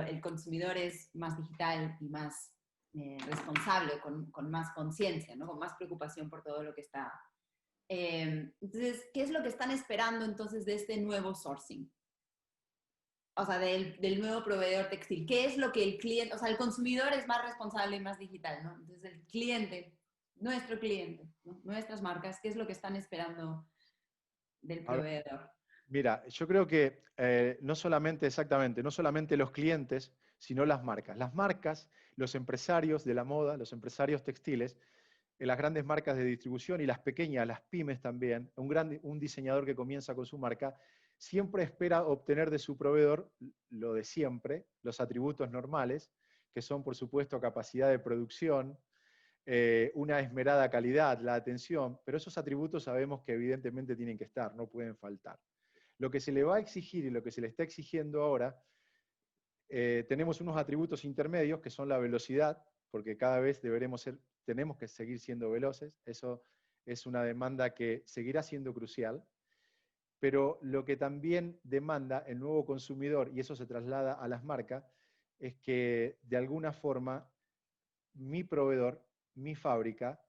S3: el consumidor es más digital y más responsable, con más conciencia, ¿no? Con más preocupación por todo lo que está. Entonces, ¿qué es lo que están esperando entonces de este nuevo sourcing? O sea, del nuevo proveedor textil. ¿Qué es lo que el cliente, o sea, el consumidor es más responsable y más digital, ¿no? Entonces, el cliente, nuestro cliente, ¿no? Nuestras marcas, ¿qué es lo que están esperando del
S2: A ver,
S3: proveedor?
S2: mira, yo creo que no solamente, exactamente, no solamente los clientes, sino las marcas. Las marcas, los empresarios de la moda, los empresarios textiles, las grandes marcas de distribución y las pequeñas, las pymes también, un diseñador que comienza con su marca, siempre espera obtener de su proveedor lo de siempre, los atributos normales, que son, por supuesto, capacidad de producción, una esmerada calidad, la atención, pero esos atributos sabemos que evidentemente tienen que estar, no pueden faltar. Lo que se le va a exigir y lo que se le está exigiendo ahora, tenemos unos atributos intermedios que son la velocidad, porque cada vez tenemos que seguir siendo veloces, eso es una demanda que seguirá siendo crucial, pero lo que también demanda el nuevo consumidor, y eso se traslada a las marcas, es que de alguna forma mi proveedor, mi fábrica,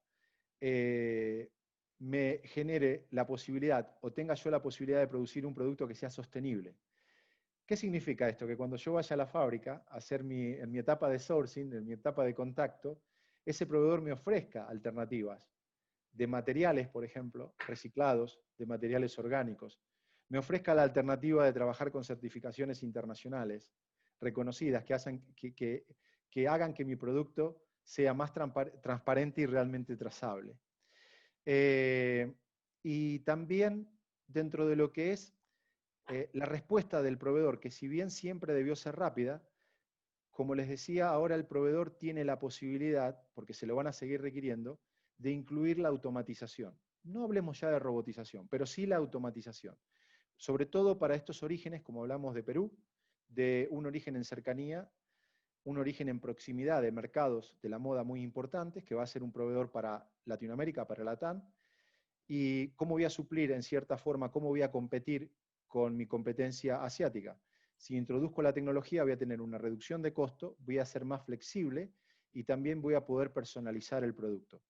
S2: eh, me genere la posibilidad o tenga yo la posibilidad de producir un producto que sea sostenible. ¿Qué significa esto? Que cuando yo vaya a la fábrica a hacer en mi etapa de sourcing, en mi etapa de contacto, ese proveedor me ofrezca alternativas de materiales, por ejemplo, reciclados, de materiales orgánicos. Me ofrezca la alternativa de trabajar con certificaciones internacionales reconocidas que hagan que mi producto sea más transparente y realmente trazable. Eh, y también dentro de lo que es la respuesta del proveedor, que si bien siempre debió ser rápida, como les decía, ahora el proveedor tiene la posibilidad, porque se lo van a seguir requiriendo, de incluir la automatización. No hablemos ya de robotización, pero sí la automatización. Sobre todo para estos orígenes, como hablamos de Perú, de un origen en cercanía, un origen en proximidad de mercados de la moda muy importantes, que va a ser un proveedor para Latinoamérica, para Latam, y cómo voy a suplir en cierta forma, cómo voy a competir con mi competencia asiática. Si introduzco la tecnología voy a tener una reducción de costo, voy a ser más flexible y también voy a poder personalizar el producto.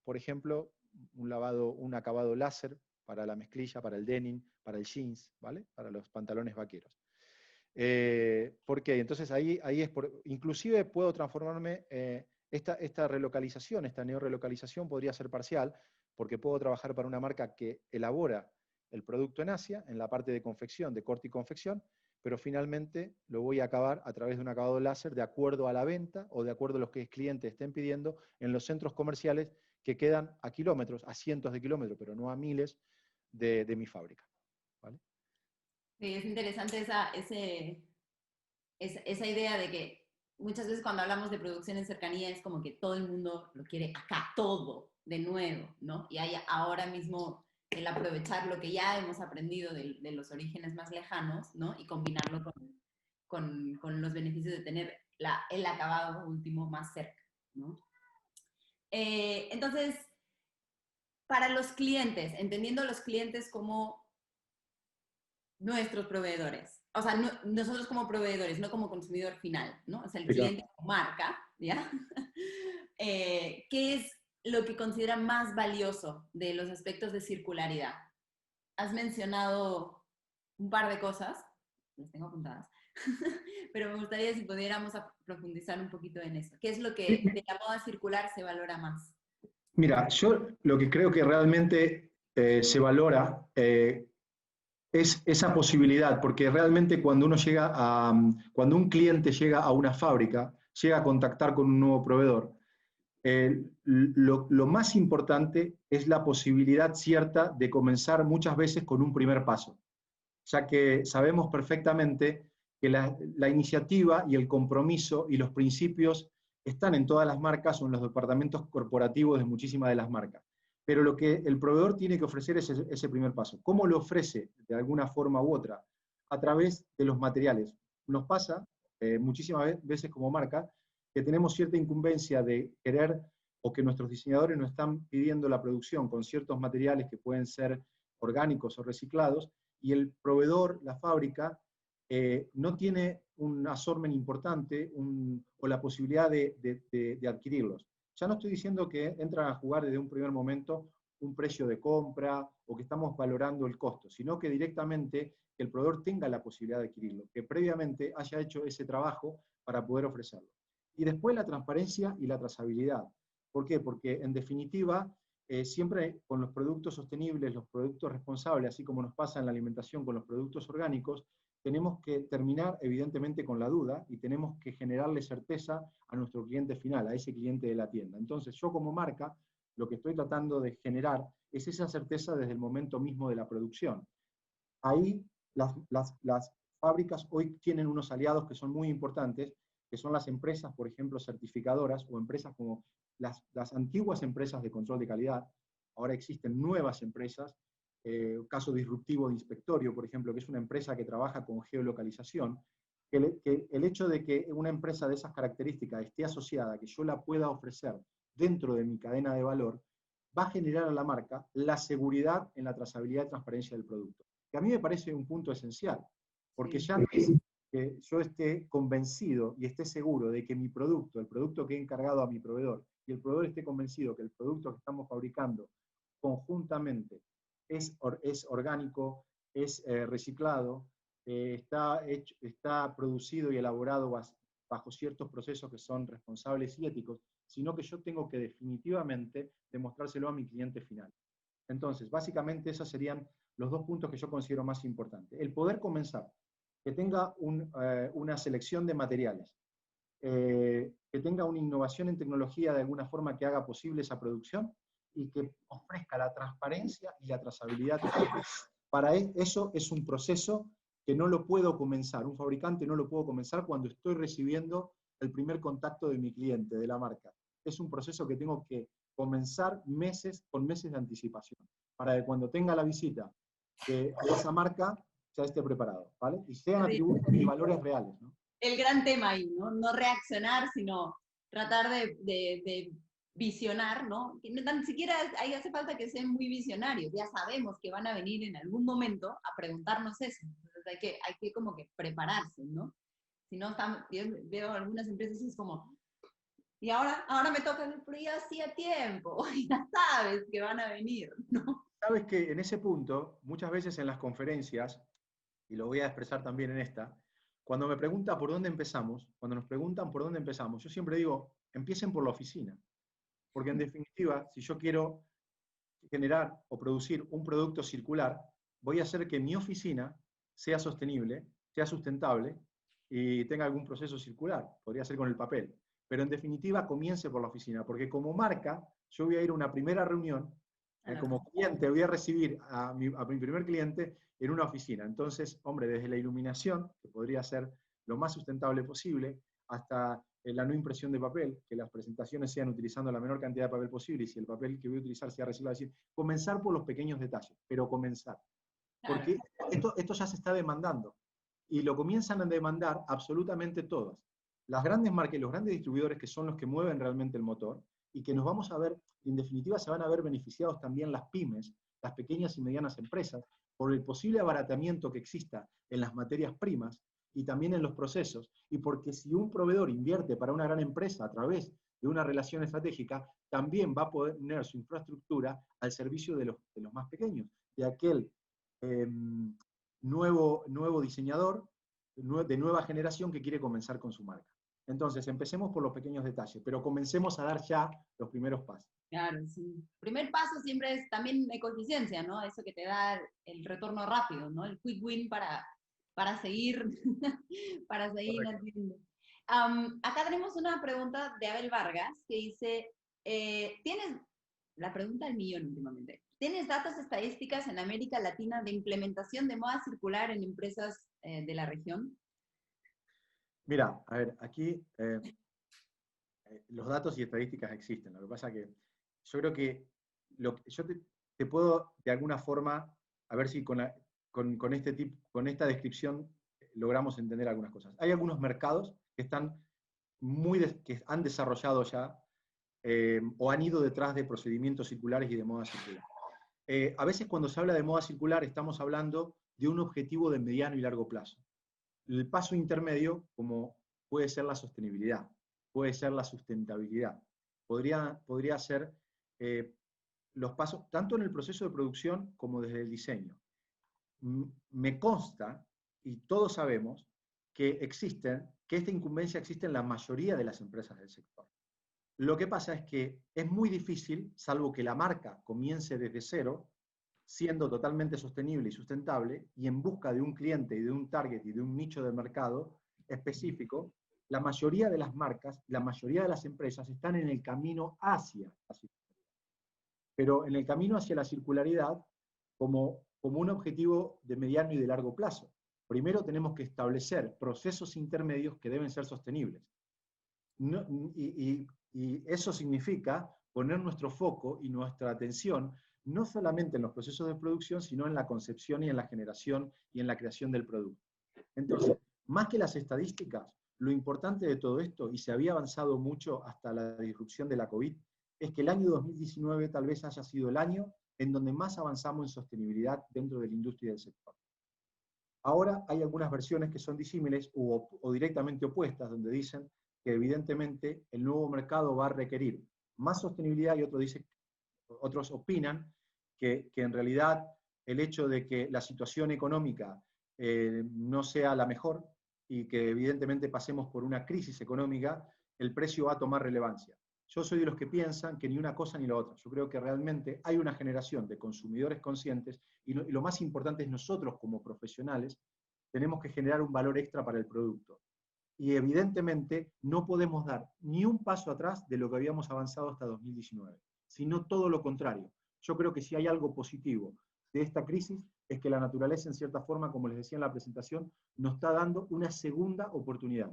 S2: Por ejemplo, un acabado láser para la mezclilla, para el denim, para el jeans, ¿vale? Para los pantalones vaqueros. ¿Por qué? Entonces ahí inclusive puedo transformarme, esta relocalización, esta neorelocalización podría ser parcial, porque puedo trabajar para una marca que elabora el producto en Asia, en la parte de confección, de corte y confección, pero finalmente lo voy a acabar a través de un acabado láser de acuerdo a la venta o de acuerdo a lo que el cliente estén pidiendo en los centros comerciales que quedan a kilómetros, a cientos de kilómetros, pero no a miles de mi fábrica. ¿Vale?
S3: Sí, es interesante esa idea de que muchas veces cuando hablamos de producción en cercanía es como que todo el mundo lo quiere acá, todo, de nuevo, ¿no? Y hay ahora mismo el aprovechar lo que ya hemos aprendido de los orígenes más lejanos, ¿no? Y combinarlo con los beneficios de tener el acabado último más cerca, ¿no? Entonces, para los clientes, entendiendo los clientes como nuestros proveedores. O sea, nosotros como proveedores, no como consumidor final, ¿no? O sea, el
S2: Sí, claro.
S3: cliente como marca, ¿ya? ¿Qué es lo que considera más valioso de los aspectos de circularidad? Has mencionado un par de cosas, las tengo apuntadas, pero me gustaría si pudiéramos profundizar un poquito en eso. ¿Qué es lo que de la moda circular se valora más?
S4: Mira, yo lo que creo que realmente se valora es esa posibilidad, porque realmente cuando uno llega a, cuando un cliente llega a una fábrica, llega a contactar con un nuevo proveedor, lo más importante es la posibilidad cierta de comenzar muchas veces con un primer paso, ya que sabemos perfectamente que la iniciativa y el compromiso y los principios están en todas las marcas o en los departamentos corporativos de muchísimas de las marcas. Pero lo que el proveedor tiene que ofrecer es ese primer paso. ¿Cómo lo ofrece de alguna forma u otra? A través de los materiales. Nos pasa muchísimas veces como marca que tenemos cierta incumbencia de querer o que nuestros diseñadores nos están pidiendo la producción con ciertos materiales que pueden ser orgánicos o reciclados, y el proveedor, la fábrica, no tiene un assortment importante o la posibilidad de adquirirlos. Ya no estoy diciendo que entran a jugar desde un primer momento un precio de compra o que estamos valorando el costo, sino que directamente que el proveedor tenga la posibilidad de adquirirlo, que previamente haya hecho ese trabajo para poder ofrecerlo. Y después la transparencia y la trazabilidad. ¿Por qué? Porque en definitiva, siempre con los productos sostenibles, los productos responsables, así como nos pasa en la alimentación con los productos orgánicos, tenemos que terminar evidentemente con la duda y tenemos que generarle certeza a nuestro cliente final, a ese cliente de la tienda. Entonces yo como marca, lo que estoy tratando de generar es esa certeza desde el momento mismo de la producción. Ahí las fábricas hoy tienen unos aliados que son muy importantes, que son las empresas, por ejemplo, certificadoras o empresas como las antiguas empresas de control de calidad. Ahora existen nuevas empresas, caso disruptivo de Inspectorio, por ejemplo, que es una empresa que trabaja con geolocalización, que el hecho de que una empresa de esas características esté asociada, que yo la pueda ofrecer dentro de mi cadena de valor, va a generar a la marca la seguridad en la trazabilidad y transparencia del producto. Que a mí me parece un punto esencial, porque ya no es que yo esté convencido y esté seguro de que mi producto, el producto que he encargado a mi proveedor, y el proveedor esté convencido que el producto que estamos fabricando conjuntamente es orgánico, es reciclado, está producido y elaborado bajo ciertos procesos que son responsables y éticos, sino que yo tengo que definitivamente demostrárselo a mi cliente final. Entonces, básicamente esos serían los dos puntos que yo considero más importantes. El poder comenzar, que tenga una selección de materiales, que tenga una innovación en tecnología de alguna forma que haga posible esa producción y que ofrezca la transparencia y la trazabilidad. Para eso es un proceso que no lo puedo comenzar, un fabricante no lo puedo comenzar cuando estoy recibiendo el primer contacto de mi cliente, de la marca. Es un proceso que tengo que comenzar con meses de anticipación, para que cuando tenga la visita de esa marca ya esté preparado, ¿vale? Y sean atributos y valores reales, ¿no?
S3: El gran tema ahí, ¿no? No reaccionar, sino tratar de visionar, ¿no? Que ni siquiera ahí hace falta que sean muy visionarios, ya sabemos que van a venir en algún momento a preguntarnos eso, entonces hay que como que prepararse, ¿no? Si no, yo veo algunas empresas y es como, y ahora me toca, pero ya hacía tiempo, ya sabes que van a venir, ¿no?
S4: Sabes que en ese punto, muchas veces en las conferencias, y lo voy a expresar también en esta, cuando me preguntan por dónde empezamos, cuando nos preguntan por dónde empezamos, yo siempre digo, empiecen por la oficina. Porque en definitiva, si yo quiero generar o producir un producto circular, voy a hacer que mi oficina sea sostenible, sea sustentable y tenga algún proceso circular. Podría ser con el papel. Pero en definitiva, comience por la oficina, porque como marca, yo voy a ir a una primera reunión, como cliente voy a recibir a mi primer cliente en una oficina. Entonces, hombre, desde la iluminación, que podría ser lo más sustentable posible, hasta la no impresión de papel, que las presentaciones sean utilizando la menor cantidad de papel posible y si el papel que voy a utilizar sea reciclado, es decir, comenzar por los pequeños detalles, pero comenzar. Porque esto ya se está demandando y lo comienzan a demandar absolutamente todas. Las grandes marcas y los grandes distribuidores que son los que mueven realmente el motor y que nos vamos a ver, en definitiva se van a ver beneficiados también las pymes, las pequeñas y medianas empresas, por el posible abaratamiento que exista en las materias primas y también en los procesos, y porque si un proveedor invierte para una gran empresa a través de una relación estratégica, también va a poner su infraestructura al servicio de los más pequeños, de aquel nuevo diseñador de nueva generación que quiere comenzar con su marca. Entonces, empecemos por los pequeños detalles, pero comencemos a dar ya los primeros pasos.
S3: Claro, sí. Primer paso siempre es también ecoeficiencia, ¿no? Eso que te da el retorno rápido, ¿no? El quick win para seguir, para seguir haciendo. Acá tenemos una pregunta de Abel Vargas que dice, ¿tienes, la pregunta del millón últimamente, ¿tienes datos estadísticas en América Latina de implementación de moda circular en empresas de la región?
S4: Mira, a ver, aquí los datos y estadísticas existen. Lo que pasa que yo creo que yo te puedo de alguna forma, a ver si con esta descripción logramos entender algunas cosas. Hay algunos mercados que que han desarrollado ya o han ido detrás de procedimientos circulares y de moda circular. A veces cuando se habla de moda circular estamos hablando de un objetivo de mediano y largo plazo. El paso intermedio, como puede ser la sostenibilidad, puede ser la sustentabilidad, podría ser los pasos tanto en el proceso de producción como desde el diseño. Me consta, y todos sabemos, que esta incumbencia existe en la mayoría de las empresas del sector. Lo que pasa es que es muy difícil, salvo que la marca comience desde cero, siendo totalmente sostenible y sustentable, y en busca de un cliente y de un target y de un nicho de mercado específico, la mayoría de las marcas, la mayoría de las empresas están en el camino hacia la circularidad. Pero en el camino hacia la circularidad como un objetivo de mediano y de largo plazo. Primero tenemos que establecer procesos intermedios que deben ser sostenibles. Y eso significa poner nuestro foco y nuestra atención no solamente en los procesos de producción, sino en la concepción y en la generación y en la creación del producto. Entonces, más que las estadísticas, lo importante de todo esto, y se había avanzado mucho hasta la disrupción de la COVID, es que el año 2019 tal vez haya sido el año en donde más avanzamos en sostenibilidad dentro de la industria del sector. Ahora hay algunas versiones que son disímiles o directamente opuestas, donde dicen que evidentemente el nuevo mercado va a requerir más sostenibilidad y otros opinan que en realidad el hecho de que la situación económica no sea la mejor y que evidentemente pasemos por una crisis económica, el precio va a tomar relevancia. Yo soy de los que piensan que ni una cosa ni la otra. Yo creo que realmente hay una generación de consumidores conscientes y lo más importante es nosotros como profesionales tenemos que generar un valor extra para el producto. Y evidentemente no podemos dar ni un paso atrás de lo que habíamos avanzado hasta 2019, sino todo lo contrario. Yo creo que si hay algo positivo de esta crisis es que la naturaleza, en cierta forma, como les decía en la presentación, nos está dando una segunda oportunidad.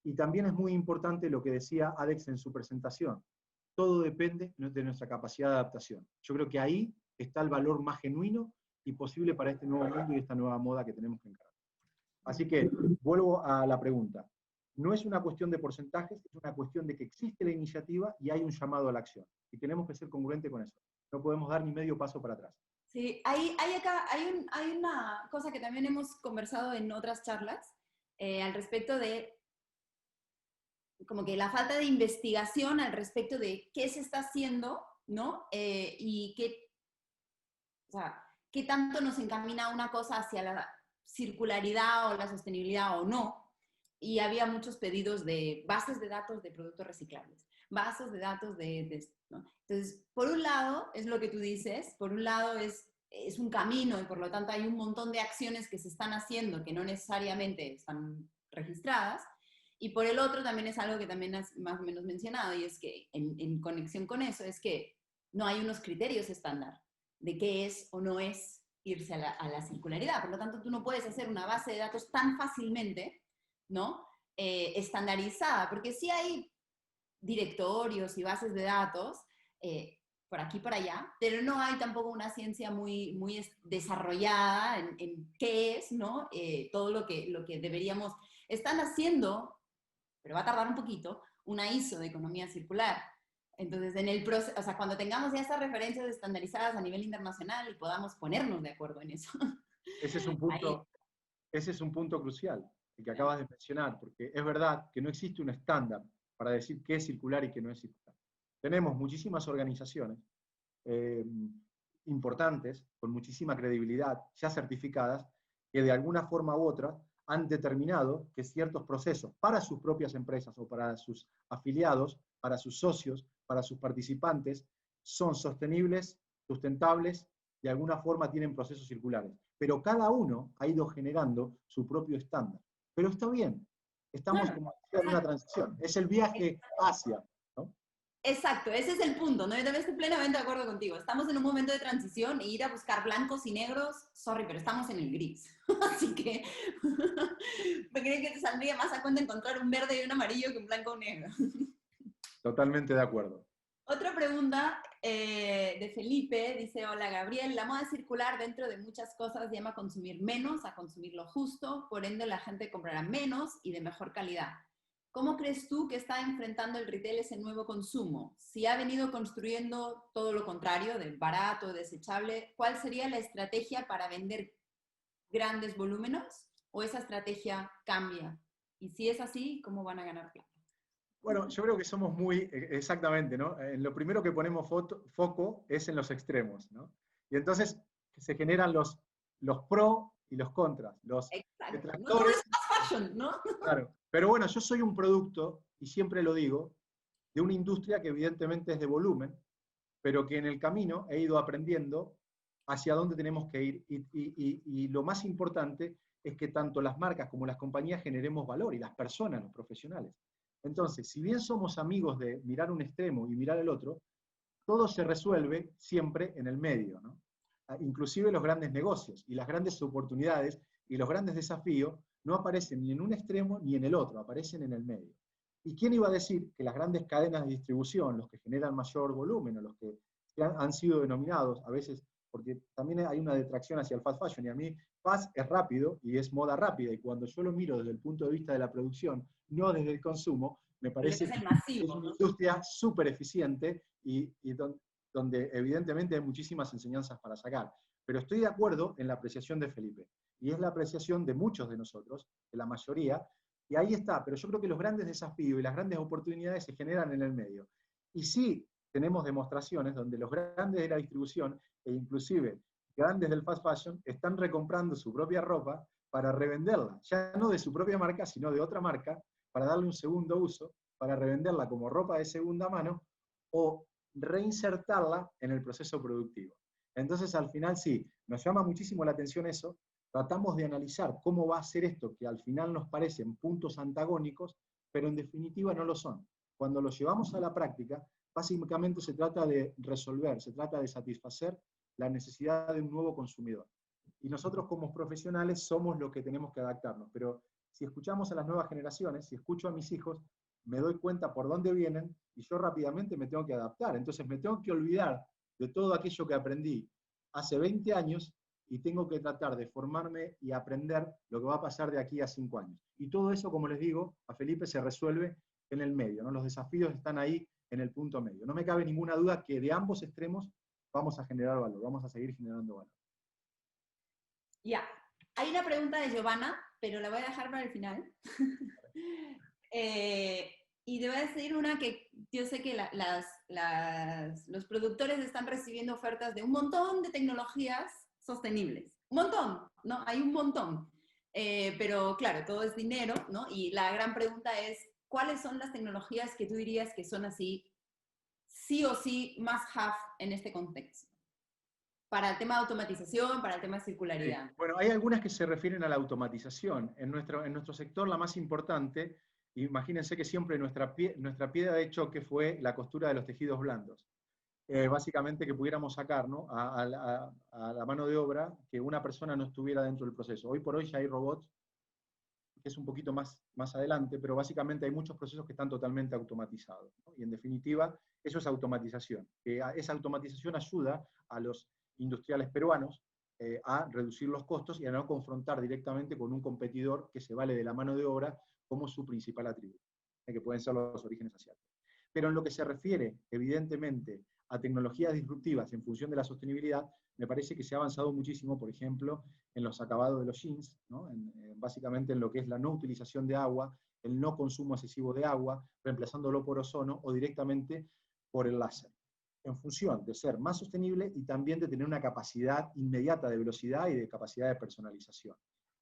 S4: Y también es muy importante lo que decía Alex en su presentación. Todo depende de nuestra capacidad de adaptación. Yo creo que ahí está el valor más genuino y posible para este nuevo mundo y esta nueva moda que tenemos que encarar. Así que vuelvo a la pregunta. No es una cuestión de porcentajes, es una cuestión de que existe la iniciativa y hay un llamado a la acción. Y tenemos que ser congruentes con eso. No podemos dar ni medio paso para atrás.
S3: Sí, hay una cosa que también hemos conversado en otras charlas al respecto de como que la falta de investigación al respecto de qué se está haciendo, ¿no? Y qué tanto nos encamina una cosa hacia la circularidad o la sostenibilidad o no. Y había muchos pedidos de bases de datos de productos reciclables, bases de datos ¿no? Entonces, por un lado, es lo que tú dices, por un lado es un camino y por lo tanto hay un montón de acciones que se están haciendo que no necesariamente están registradas, y por el otro también es algo que también has más o menos mencionado, y es que en conexión con eso es que no hay unos criterios estándar de qué es o no es irse a la circularidad. Por lo tanto, tú no puedes hacer una base de datos tan fácilmente, ¿no? Estandarizada, porque sí hay directorios y bases de datos por aquí y por allá, pero no hay tampoco una ciencia muy desarrollada en qué es, ¿no? Todo lo que deberíamos. Están haciendo, pero va a tardar un poquito, una ISO de economía circular. Entonces, en el proceso, o sea, cuando tengamos ya esas referencias estandarizadas a nivel internacional y podamos ponernos de acuerdo en eso.
S4: Ese es un
S3: Ahí,
S4: punto, ese es un punto crucial, el que acabas de mencionar, porque es verdad que no existe un estándar para decir qué es circular y qué no es circular. Tenemos muchísimas organizaciones eh, importantes, con muchísima credibilidad, ya certificadas, que de alguna forma u otra han determinado que ciertos procesos para sus propias empresas o para sus afiliados, para sus socios, para sus participantes, son sostenibles, sustentables, de alguna forma tienen procesos circulares. Pero cada uno ha ido generando su propio estándar. Pero está bien, estamos
S3: claro,
S4: como en una transición. Es el viaje hacia, ¿no?
S3: exacto, ese es el punto, ¿no? Yo también estoy plenamente de acuerdo contigo. Estamos en un momento de transición e ir a buscar blancos y negros, sorry, pero estamos en el gris. Así que me creo que te saldría más a cuenta encontrar un verde y un amarillo que un blanco o un negro.
S4: Totalmente de acuerdo.
S3: Otra pregunta de Felipe, dice, hola Gabriel, la moda circular dentro de muchas cosas llama a consumir menos, a consumir lo justo, por ende la gente comprará menos y de mejor calidad. ¿Cómo crees tú que está enfrentando el retail ese nuevo consumo? Si ha venido construyendo todo lo contrario, de barato, desechable, ¿cuál sería la estrategia para vender grandes volúmenes? ¿O esa estrategia cambia? Y si es así, ¿cómo van a ganar plata?
S4: Bueno, yo creo que somos muy, exactamente, ¿no? En lo primero que ponemos foco es en los extremos, ¿no? Y entonces se generan los pro y los contras, los
S3: Exacto, no todo
S4: detractores.
S3: es fast fashion, ¿no?
S4: Claro, pero bueno, yo soy un producto, y siempre lo digo, de una industria que evidentemente es de volumen, pero que en el camino he ido aprendiendo hacia dónde tenemos que ir. Y lo más importante es que tanto las marcas como las compañías generemos valor, y las personas, los profesionales. Entonces, si bien somos amigos de mirar un extremo y mirar el otro, todo se resuelve siempre en el medio, ¿no? Inclusive los grandes negocios y las grandes oportunidades y los grandes desafíos no aparecen ni en un extremo ni en el otro, aparecen en el medio. ¿Y quién iba a decir que las grandes cadenas de distribución, los que generan mayor volumen o los que han sido denominados a veces, porque también hay una detracción hacia el fast fashion, y a mí fast es rápido y es moda rápida, y cuando yo lo miro desde el punto de vista de la producción, no desde el consumo, me
S3: Pero
S4: parece
S3: es
S4: que
S3: el
S4: es
S3: masivo,
S4: una
S3: ¿no?
S4: industria súper eficiente y donde evidentemente hay muchísimas enseñanzas para sacar. Pero estoy de acuerdo en la apreciación de Felipe, y es la apreciación de muchos de nosotros, de la mayoría, y ahí está. Pero yo creo que los grandes desafíos y las grandes oportunidades se generan en el medio. Y sí tenemos demostraciones donde los grandes de la distribución, e inclusive grandes del fast fashion, están recomprando su propia ropa para revenderla, ya no de su propia marca, sino de otra marca, para darle un segundo uso, para revenderla como ropa de segunda mano, o reinsertarla en el proceso productivo. Entonces, al final sí, nos llama muchísimo la atención eso, tratamos de analizar cómo va a ser esto, que al final nos parecen puntos antagónicos, pero en definitiva no lo son. Cuando lo llevamos a la práctica, básicamente se trata de resolver, se trata de satisfacer la necesidad de un nuevo consumidor. Y nosotros como profesionales somos los que tenemos que adaptarnos, pero si escuchamos a las nuevas generaciones, si escucho a mis hijos, me doy cuenta por dónde vienen y yo rápidamente me tengo que adaptar. Entonces me tengo que olvidar de todo aquello que aprendí hace 20 años y tengo que tratar de formarme y aprender lo que va a pasar de aquí a 5 años. Y todo eso, como les digo, a Felipe se resuelve en el medio, ¿no? Los desafíos están ahí en el punto medio. No me cabe ninguna duda que de ambos extremos vamos a generar valor, vamos a seguir generando valor.
S3: Ya, hay una pregunta de Giovanna, pero la voy a dejar para el final. Y te voy a decir una que yo sé que los productores están recibiendo ofertas de un montón de tecnologías sostenibles. Un montón, ¿no? Hay un montón. Pero claro, todo es dinero, ¿no? Y la gran pregunta es, ¿cuáles son las tecnologías que tú dirías que son así, sí o sí, must have en este contexto? Para el tema de automatización, para el tema de circularidad.
S4: Bueno, hay algunas que se refieren a la automatización. En nuestro sector, la más importante, imagínense que siempre nuestra piedra de choque fue la costura de los tejidos blandos. Básicamente que pudiéramos sacar, ¿no? a la mano de obra, que una persona no estuviera dentro del proceso. Hoy por hoy ya hay robots, que es un poquito más adelante, pero básicamente hay muchos procesos que están totalmente automatizados, ¿no? Y en definitiva, eso es automatización. Esa automatización ayuda a los industriales peruanos a reducir los costos y a no confrontar directamente con un competidor que se vale de la mano de obra como su principal atributo, que pueden ser los orígenes asiáticos. Pero en lo que se refiere, evidentemente, a tecnologías disruptivas en función de la sostenibilidad, me parece que se ha avanzado muchísimo, por ejemplo, en los acabados de los jeans, ¿no? Básicamente en lo que es la no utilización de agua, el no consumo excesivo de agua, reemplazándolo por ozono o directamente por el láser, en función de ser más sostenible y también de tener una capacidad inmediata de velocidad y de capacidad de personalización.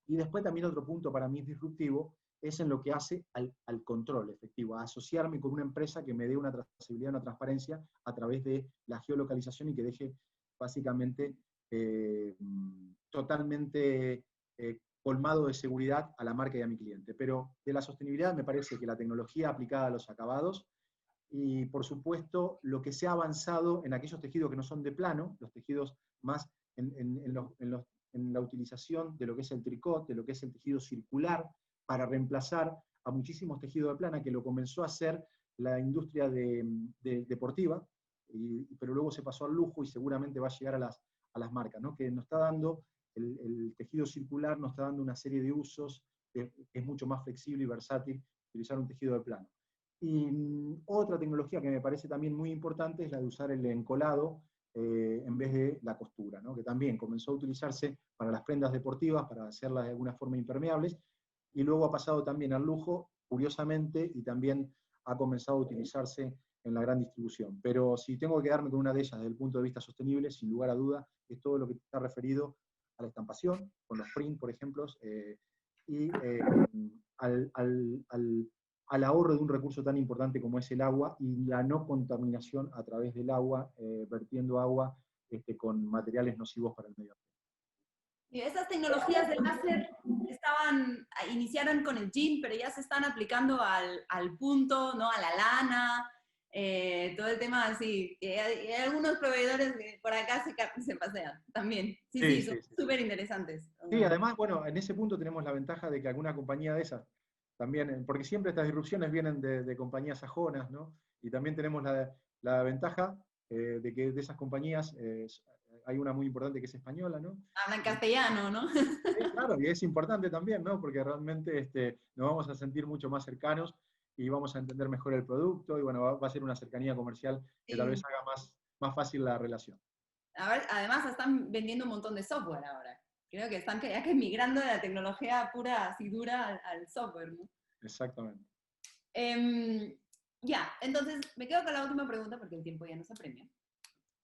S4: Y después también otro punto para mí disruptivo es en lo que hace al control efectivo, a asociarme con una empresa que me dé una trazabilidad, una transparencia a través de la geolocalización y que deje básicamente totalmente colmado de seguridad a la marca y a mi cliente. Pero de la sostenibilidad me parece que la tecnología aplicada a los acabados y, por supuesto, lo que se ha avanzado en aquellos tejidos que no son de plano, los tejidos más en la utilización de lo que es el tricot, de lo que es el tejido circular, para reemplazar a muchísimos tejidos de plana, que lo comenzó a hacer la industria deportiva, pero luego se pasó al lujo y seguramente va a llegar a las marcas, ¿no? Que nos está dando, el tejido circular nos está dando una serie de usos, que es mucho más flexible y versátil utilizar un tejido de plano. Y otra tecnología que me parece también muy importante es la de usar el encolado en vez de la costura, ¿no? Que también comenzó a utilizarse para las prendas deportivas, para hacerlas de alguna forma impermeables, y luego ha pasado también al lujo, curiosamente, y también ha comenzado a utilizarse en la gran distribución. Pero si tengo que quedarme con una de ellas desde el punto de vista sostenible, sin lugar a duda, es todo lo que está referido a la estampación, con los print, por ejemplo, y al ahorro de un recurso tan importante como es el agua y la no contaminación a través del agua, vertiendo agua con materiales nocivos para el medio ambiente.
S3: Y esas tecnologías de láser iniciaron con el jean, pero ya se están aplicando al punto, ¿no? A la lana, todo el tema así. Hay algunos proveedores que por acá se pasean también. Sí, son súper interesantes.
S4: Sí, además, bueno, en ese punto tenemos la ventaja de que alguna compañía de esas también, porque siempre estas disrupciones vienen de compañías sajonas, ¿no? Y también tenemos la ventaja de que de esas compañías hay una muy importante que es española, ¿no?
S3: Hablan castellano, ¿no?
S4: Sí, claro, y es importante también, ¿no? Porque realmente nos vamos a sentir mucho más cercanos y vamos a entender mejor el producto y bueno, va a ser una cercanía comercial que tal vez haga más fácil la relación.
S3: A ver, además están vendiendo un montón de software ahora. Creo que están ya que migrando de la tecnología pura, así dura, al software, ¿no?
S4: Exactamente.
S3: Ya, entonces me quedo con la última pregunta porque el tiempo ya nos apremia,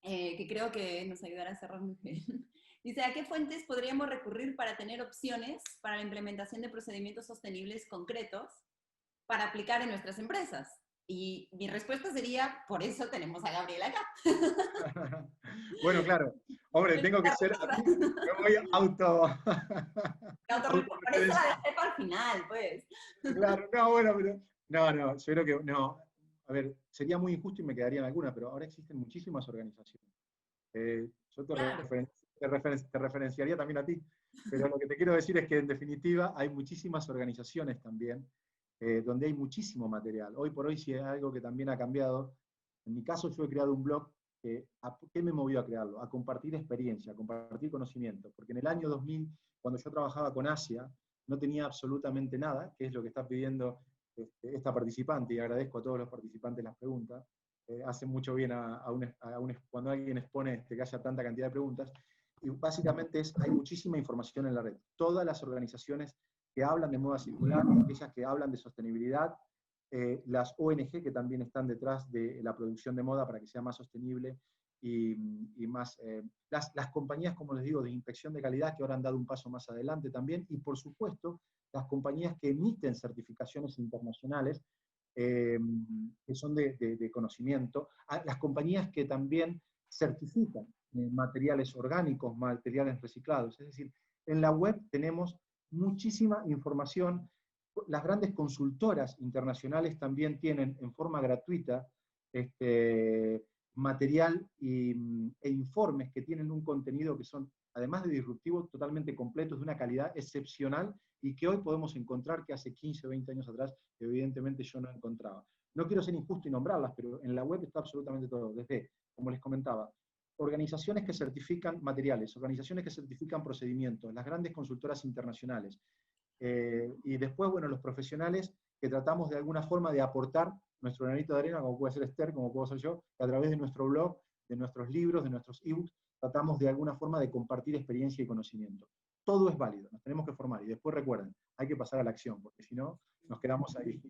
S3: que creo que nos ayudará a cerrar muy bien. Dice, ¿a qué fuentes podríamos recurrir para tener opciones para la implementación de procedimientos sostenibles concretos para aplicar en nuestras empresas? Y mi respuesta sería, por eso tenemos a Gabriel acá.
S4: Bueno, claro. Hombre, tengo que ser... Me voy
S3: Por eso la dejé para el final, pues.
S4: Claro, no, bueno, pero... No, yo creo que... No, a ver, sería muy injusto y me quedarían algunas, pero ahora existen muchísimas organizaciones. Yo te referenciaría también a ti, pero lo que te quiero decir es que en definitiva hay muchísimas organizaciones también, donde hay muchísimo material. Hoy por hoy sí es algo que también ha cambiado. En mi caso yo he creado un blog, ¿qué me movió a crearlo? A compartir experiencia, a compartir conocimiento, porque en el año 2000, cuando yo trabajaba con Asia, no tenía absolutamente nada, que es lo que está pidiendo esta participante, y agradezco a todos los participantes las preguntas. Hace mucho bien cuando alguien expone que haya tanta cantidad de preguntas, y básicamente hay muchísima información en la red. Todas las organizaciones que hablan de moda circular, aquellas que hablan de sostenibilidad, las ONG que también están detrás de la producción de moda para que sea más sostenible, y más, las compañías, como les digo, de inspección de calidad, que ahora han dado un paso más adelante también, y por supuesto, las compañías que emiten certificaciones internacionales, que son de conocimiento, las compañías que también certifican materiales orgánicos, materiales reciclados. Es decir, en la web tenemos muchísima información. Las grandes consultoras internacionales también tienen en forma gratuita material e informes que tienen un contenido que son, además de disruptivos, totalmente completos, de una calidad excepcional, y que hoy podemos encontrar que hace 15 o 20 años atrás, evidentemente yo no encontraba. No quiero ser injusto y nombrarlas, pero en la web está absolutamente todo, desde, como les comentaba, organizaciones que certifican materiales, organizaciones que certifican procedimientos, las grandes consultoras internacionales, y después, bueno, los profesionales que tratamos de alguna forma de aportar nuestro granito de arena, como puede ser Esther, como puedo ser yo, que a través de nuestro blog, de nuestros libros, de nuestros ebooks, tratamos de alguna forma de compartir experiencia y conocimiento. Todo es válido, nos tenemos que formar, y después recuerden, hay que pasar a la acción, porque si no, nos quedamos ahí.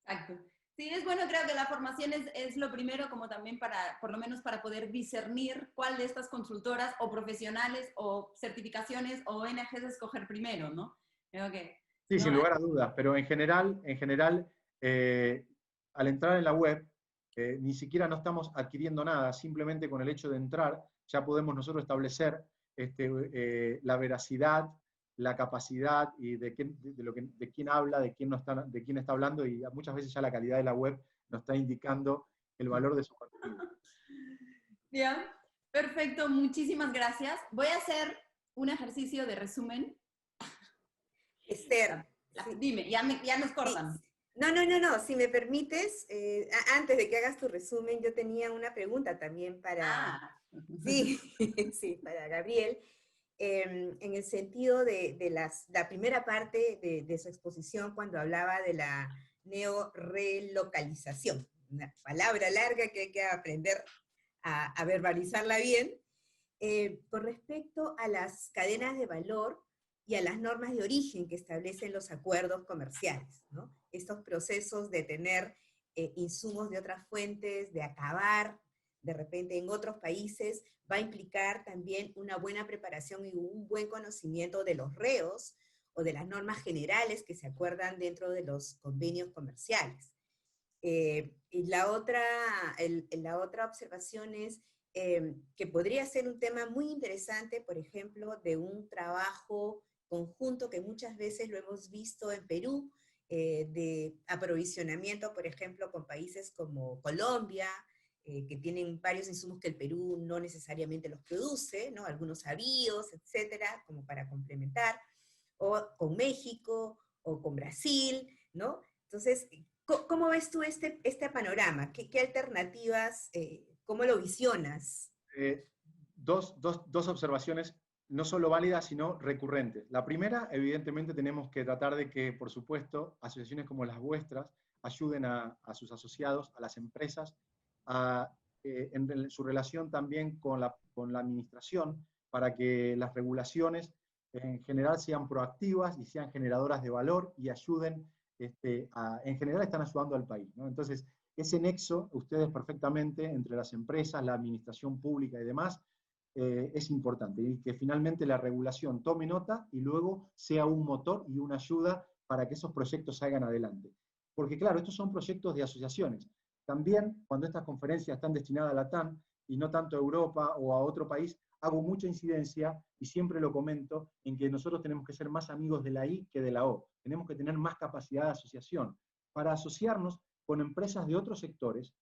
S3: Exacto. Sí, es bueno, creo que la formación es lo primero, como también para, por lo menos para poder discernir cuál de estas consultoras o profesionales o certificaciones o ONGs escoger primero, ¿no? Creo que,
S4: Sí,
S3: ¿no?
S4: sin lugar a dudas, pero en general, al entrar en la web, ni siquiera no estamos adquiriendo nada, simplemente con el hecho de entrar ya podemos nosotros establecer la veracidad, la capacidad y de quién habla, de quién está hablando, y muchas veces ya la calidad de la web nos está indicando el valor de su contenido.
S3: Bien, perfecto, muchísimas gracias. Voy a hacer un ejercicio de resumen.
S1: Esther. Sí.
S3: Dime, ya nos cortan.
S1: Sí. No, si me permites, antes de que hagas tu resumen, yo tenía una pregunta también para, sí, sí, para Gabriel, en el sentido de la primera parte de su exposición cuando hablaba de la neorelocalización, una palabra larga que hay que aprender a verbalizarla bien, con respecto a las cadenas de valor y a las normas de origen que establecen los acuerdos comerciales, ¿no? Estos procesos de tener insumos de otras fuentes, de acabar de repente en otros países, va a implicar también una buena preparación y un buen conocimiento de los reos o de las normas generales que se acuerdan dentro de los convenios comerciales. Y la otra observación es que podría ser un tema muy interesante, por ejemplo, de un trabajo conjunto que muchas veces lo hemos visto en Perú, de aprovisionamiento, por ejemplo, con países como Colombia, que tienen varios insumos que el Perú no necesariamente los produce, ¿no? Algunos avíos, etcétera, como para complementar, o con México, o con Brasil, ¿no? Entonces, ¿cómo ves tú este panorama? ¿Qué alternativas, cómo lo visionas?
S4: Dos observaciones, no solo válidas, sino recurrentes. La primera, evidentemente, tenemos que tratar de que, por supuesto, asociaciones como las vuestras ayuden a sus asociados, a las empresas, en su relación también con la administración, para que las regulaciones en general sean proactivas y sean generadoras de valor y ayuden, en general están ayudando al país, ¿no? Entonces, ese nexo, ustedes perfectamente, entre las empresas, la administración pública y demás, es importante, y que finalmente la regulación tome nota y luego sea un motor y una ayuda para que esos proyectos salgan adelante. Porque claro, estos son proyectos de asociaciones. También, cuando estas conferencias están destinadas a la TAM y no tanto a Europa o a otro país, hago mucha incidencia, y siempre lo comento, en que nosotros tenemos que ser más amigos de la I que de la O. Tenemos que tener más capacidad de asociación para asociarnos con empresas de otros sectores,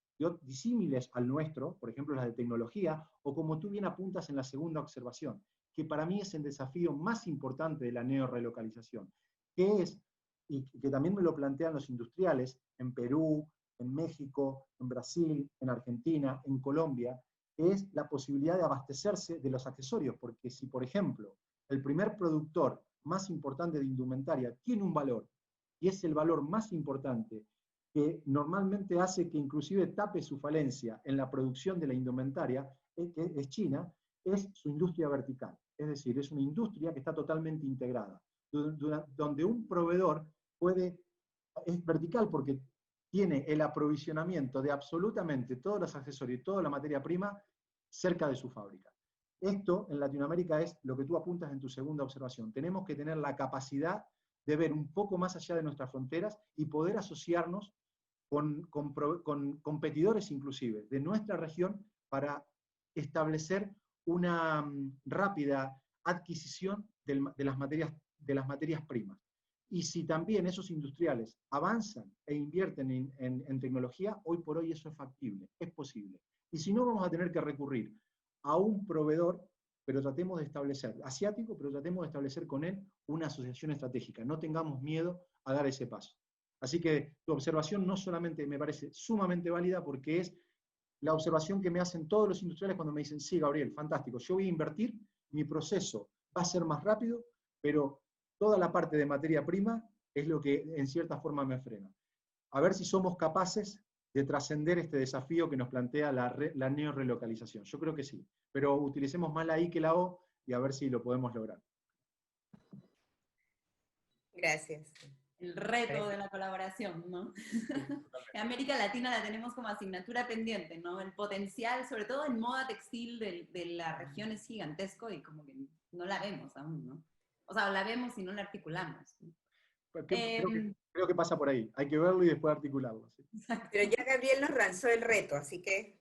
S4: disímiles al nuestro, por ejemplo las de tecnología, o como tú bien apuntas en la segunda observación, que para mí es el desafío más importante de la neorelocalización, que es, y que también me lo plantean los industriales en Perú, en México, en Brasil, en Argentina, en Colombia, es la posibilidad de abastecerse de los accesorios, porque si, por ejemplo, el primer productor más importante de indumentaria tiene un valor, y es el valor más importante, que normalmente hace que inclusive tape su falencia en la producción de la indumentaria, que es China, es su industria vertical. Es decir, es una industria que está totalmente integrada, donde un proveedor es vertical porque tiene el aprovisionamiento de absolutamente todos los accesorios y toda la materia prima cerca de su fábrica. Esto en Latinoamérica es lo que tú apuntas en tu segunda observación. Tenemos que tener la capacidad de ver un poco más allá de nuestras fronteras y poder asociarnos con competidores inclusive de nuestra región para establecer una rápida adquisición de las materias primas. Y si también esos industriales avanzan e invierten en tecnología, hoy por hoy eso es factible, es posible. Y si no, vamos a tener que recurrir a un proveedor, pero tratemos de establecer, asiático, pero tratemos de establecer con él una asociación estratégica. No tengamos miedo a dar ese paso. Así que tu observación no solamente me parece sumamente válida, porque es la observación que me hacen todos los industriales cuando me dicen, sí, Gabriel, fantástico, yo voy a invertir, mi proceso va a ser más rápido, pero toda la parte de materia prima es lo que en cierta forma me frena. a ver si somos capaces de trascender este desafío que nos plantea la neorelocalización. Yo creo que sí, pero utilicemos más la I que la O y a ver si lo podemos lograr.
S1: Gracias.
S3: El reto de la colaboración, ¿no? En América Latina la tenemos como asignatura pendiente, ¿no? El potencial, sobre todo en moda textil de la región es gigantesco y como que no la vemos aún, ¿no? O sea, la vemos y no la articulamos.
S4: Creo que pasa por ahí. Hay que verlo y después articularlo. ¿Sí?
S1: Pero ya Gabriel nos lanzó el reto, así que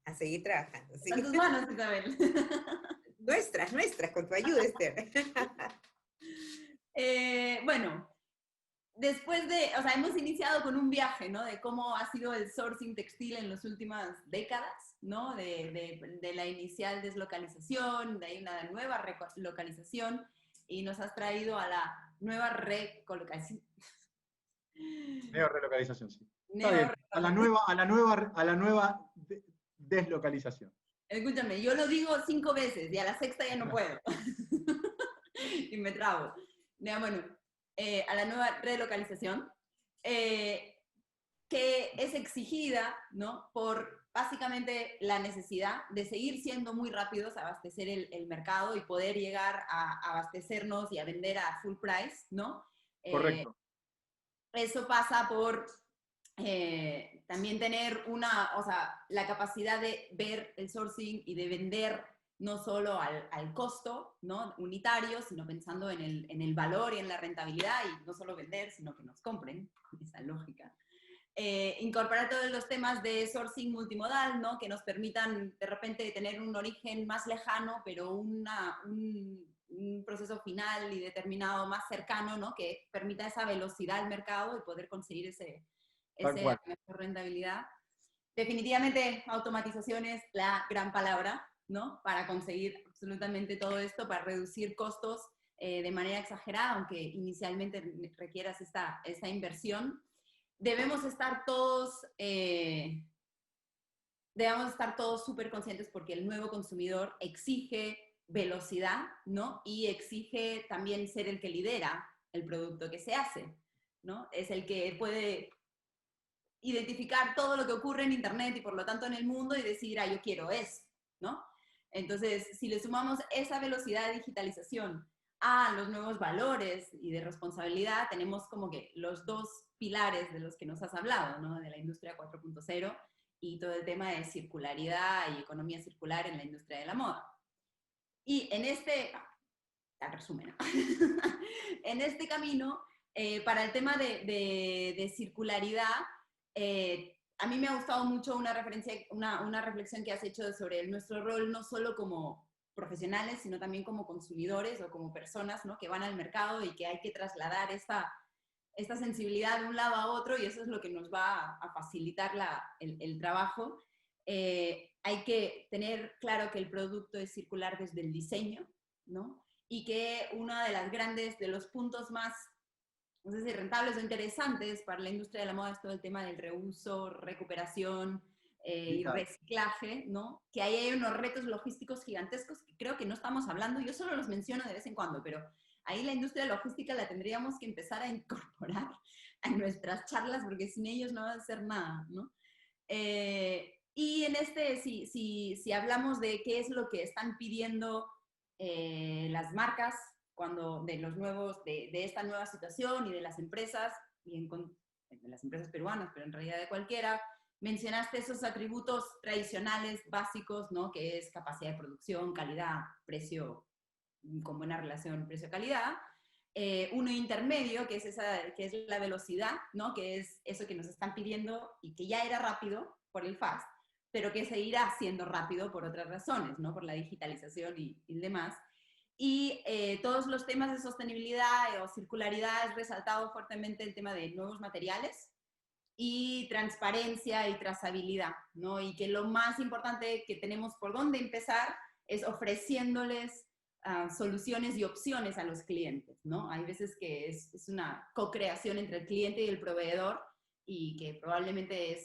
S1: a seguir trabajando. ¿Sí?
S3: En tus manos, Isabel.
S1: Nuestras, con tu ayuda, Esther.
S3: Bueno, después de, o sea, hemos iniciado con un viaje, ¿no? De cómo ha sido el sourcing textil en las últimas décadas, ¿no? De la inicial deslocalización, de ahí una nueva relocalización, y nos has traído a la nueva recolocación.
S4: Neorelocalización, sí. Está bien. A la nueva deslocalización.
S3: Escúchame, yo lo digo 5 veces y a la sexta ya no puedo. Y me trabo. Ya, bueno, a la nueva relocalización, que es exigida, ¿no? Por básicamente la necesidad de seguir siendo muy rápidos, abastecer el mercado y poder llegar a abastecernos y a vender a full price, ¿no?
S4: Correcto.
S3: Eso pasa por también tener o sea, la capacidad de ver el sourcing y de vender no solo al costo, ¿no? Unitario, sino pensando en el valor y en la rentabilidad, y no solo vender, sino que nos compren, esa lógica. Incorporar todos los temas de sourcing multimodal, ¿no? Que nos permitan de repente tener un origen más lejano, pero un proceso final y determinado más cercano, ¿no? Que permita esa velocidad al mercado y poder conseguir esa mejor rentabilidad. Definitivamente, automatización es la gran palabra, ¿no? Para conseguir absolutamente todo esto, para reducir costos de manera exagerada, aunque inicialmente requieras esta inversión. Debemos estar todos súper conscientes porque el nuevo consumidor exige velocidad, ¿no? Y exige también ser el que lidera el producto que se hace, ¿no? Es el que puede identificar todo lo que ocurre en Internet y por lo tanto en el mundo y decir, yo quiero eso, ¿no? Entonces, si le sumamos esa velocidad de digitalización a los nuevos valores y de responsabilidad, tenemos como que los dos pilares de los que nos has hablado, ¿no? De la industria 4.0 y todo el tema de circularidad y economía circular en la industria de la moda. Y en al resumen, en este camino, para el tema de circularidad, a mí me ha gustado mucho una reflexión que has hecho sobre nuestro rol, no solo como profesionales, sino también como consumidores o como personas, ¿no? Que van al mercado y que hay que trasladar esta sensibilidad de un lado a otro, y eso es lo que nos va a facilitar el trabajo. Hay que tener claro que el producto es circular desde el diseño, ¿no? Y que uno de los puntos más, no sé si rentables o interesantes para la industria de la moda es todo el tema del reuso, recuperación y reciclaje, ¿no? Que ahí hay unos retos logísticos gigantescos que creo que no estamos hablando, yo solo los menciono de vez en cuando, pero ahí la industria logística la tendríamos que empezar a incorporar a nuestras charlas, porque sin ellos no va a hacer nada, ¿no? Y en si hablamos de qué es lo que están pidiendo las marcas de esta nueva situación y de las empresas, de las empresas peruanas, pero en realidad de cualquiera, mencionaste esos atributos tradicionales básicos, ¿no? Que es capacidad de producción, calidad, precio, con buena relación precio-calidad. Uno intermedio, que es la velocidad, ¿no? Que es eso que nos están pidiendo y que ya era rápido por el FAST, pero que seguirá siendo rápido por otras razones, ¿no? Por la digitalización y demás. Y todos los temas de sostenibilidad o circularidad, es resaltado fuertemente el tema de nuevos materiales y transparencia y trazabilidad, ¿no? Y que lo más importante que tenemos por dónde empezar es ofreciéndoles soluciones y opciones a los clientes, ¿no? Hay veces que es una co-creación entre el cliente y el proveedor, y que probablemente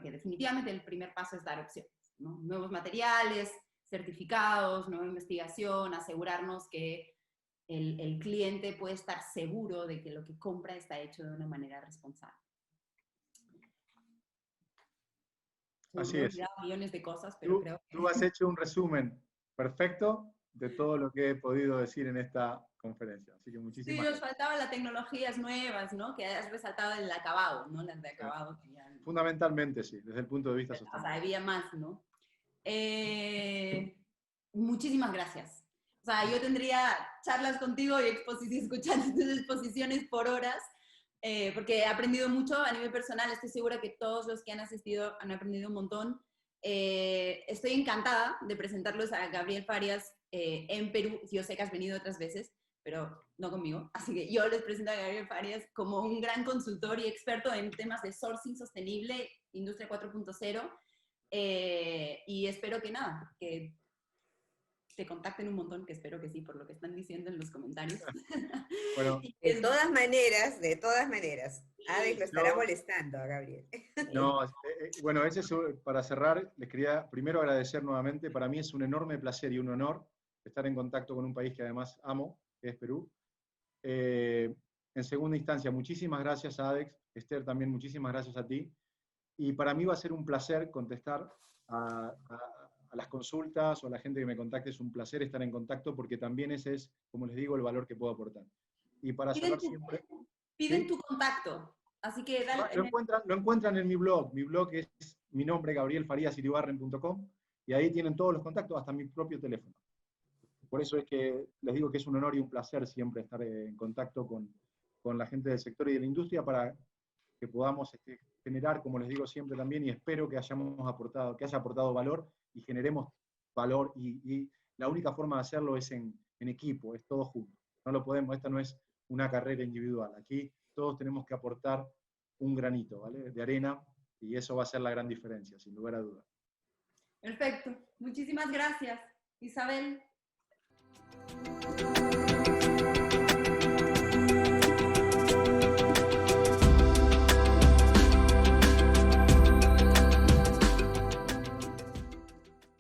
S3: que definitivamente el primer paso es dar opciones, ¿no? Nuevos materiales, certificados, nueva investigación, asegurarnos que el cliente puede estar seguro de que lo que compra está hecho de una manera responsable.
S2: Así
S3: me he
S2: es.
S3: olvidado millones de cosas, pero creo que...
S2: Tú has hecho un resumen perfecto de todo lo que he podido decir en esta conferencia. Así que
S3: Sí,
S2: muchísimas
S3: os
S2: gracias.
S3: faltaban las tecnologías nuevas, ¿no? Que has resaltado el acabado, ¿no? Las de acabado. Que ya...
S2: Fundamentalmente sí, desde el punto de vista
S3: O sea,
S2: sostenible.
S3: había más, ¿no? Muchísimas gracias. O sea, yo tendría charlas contigo y escuchando tus exposiciones por horas, porque he aprendido mucho a nivel personal. Estoy segura que todos los que han asistido han aprendido un montón. Estoy encantada de presentarlos a Gabriel Farias en Perú. Yo sé que has venido otras veces, pero no conmigo. Así que yo les presento a Gabriel Farias como un gran consultor y experto en temas de sourcing sostenible, industria 4.0. Y espero que nada, que te contacten un montón, que espero que sí, por lo que están diciendo en los comentarios.
S2: Bueno,
S1: De todas maneras, Alex lo estará molestando a Gabriel.
S2: no, bueno, para cerrar, les quería primero agradecer nuevamente. Para mí es un enorme placer y un honor estar en contacto con un país que además amo, que es Perú. En segunda instancia, muchísimas gracias a Adex. Esther, también muchísimas gracias a ti. Y para mí va a ser un placer contestar a las consultas o a la gente que me contacte. Es un placer estar en contacto porque también ese es, como les digo, el valor que puedo aportar. Y para cerrar siempre...
S3: Piden
S2: ¿sí?
S3: tu contacto, así que dale.
S2: Lo encuentran en mi blog. Mi blog es mi nombre, gabrielfariasiribarren.com, y ahí tienen todos los contactos, hasta mi propio teléfono. Por eso es que les digo que es un honor y un placer siempre estar en contacto con la gente del sector y de la industria para que podamos generar, como les digo siempre también, y espero que haya aportado valor y generemos valor, y la única forma de hacerlo es en equipo, es todo junto. No lo podemos, esta no es una carrera individual. Aquí todos tenemos que aportar un granito, ¿vale? De arena, y eso va a ser la gran diferencia, sin lugar a dudas.
S3: Perfecto. Muchísimas gracias, Isabel.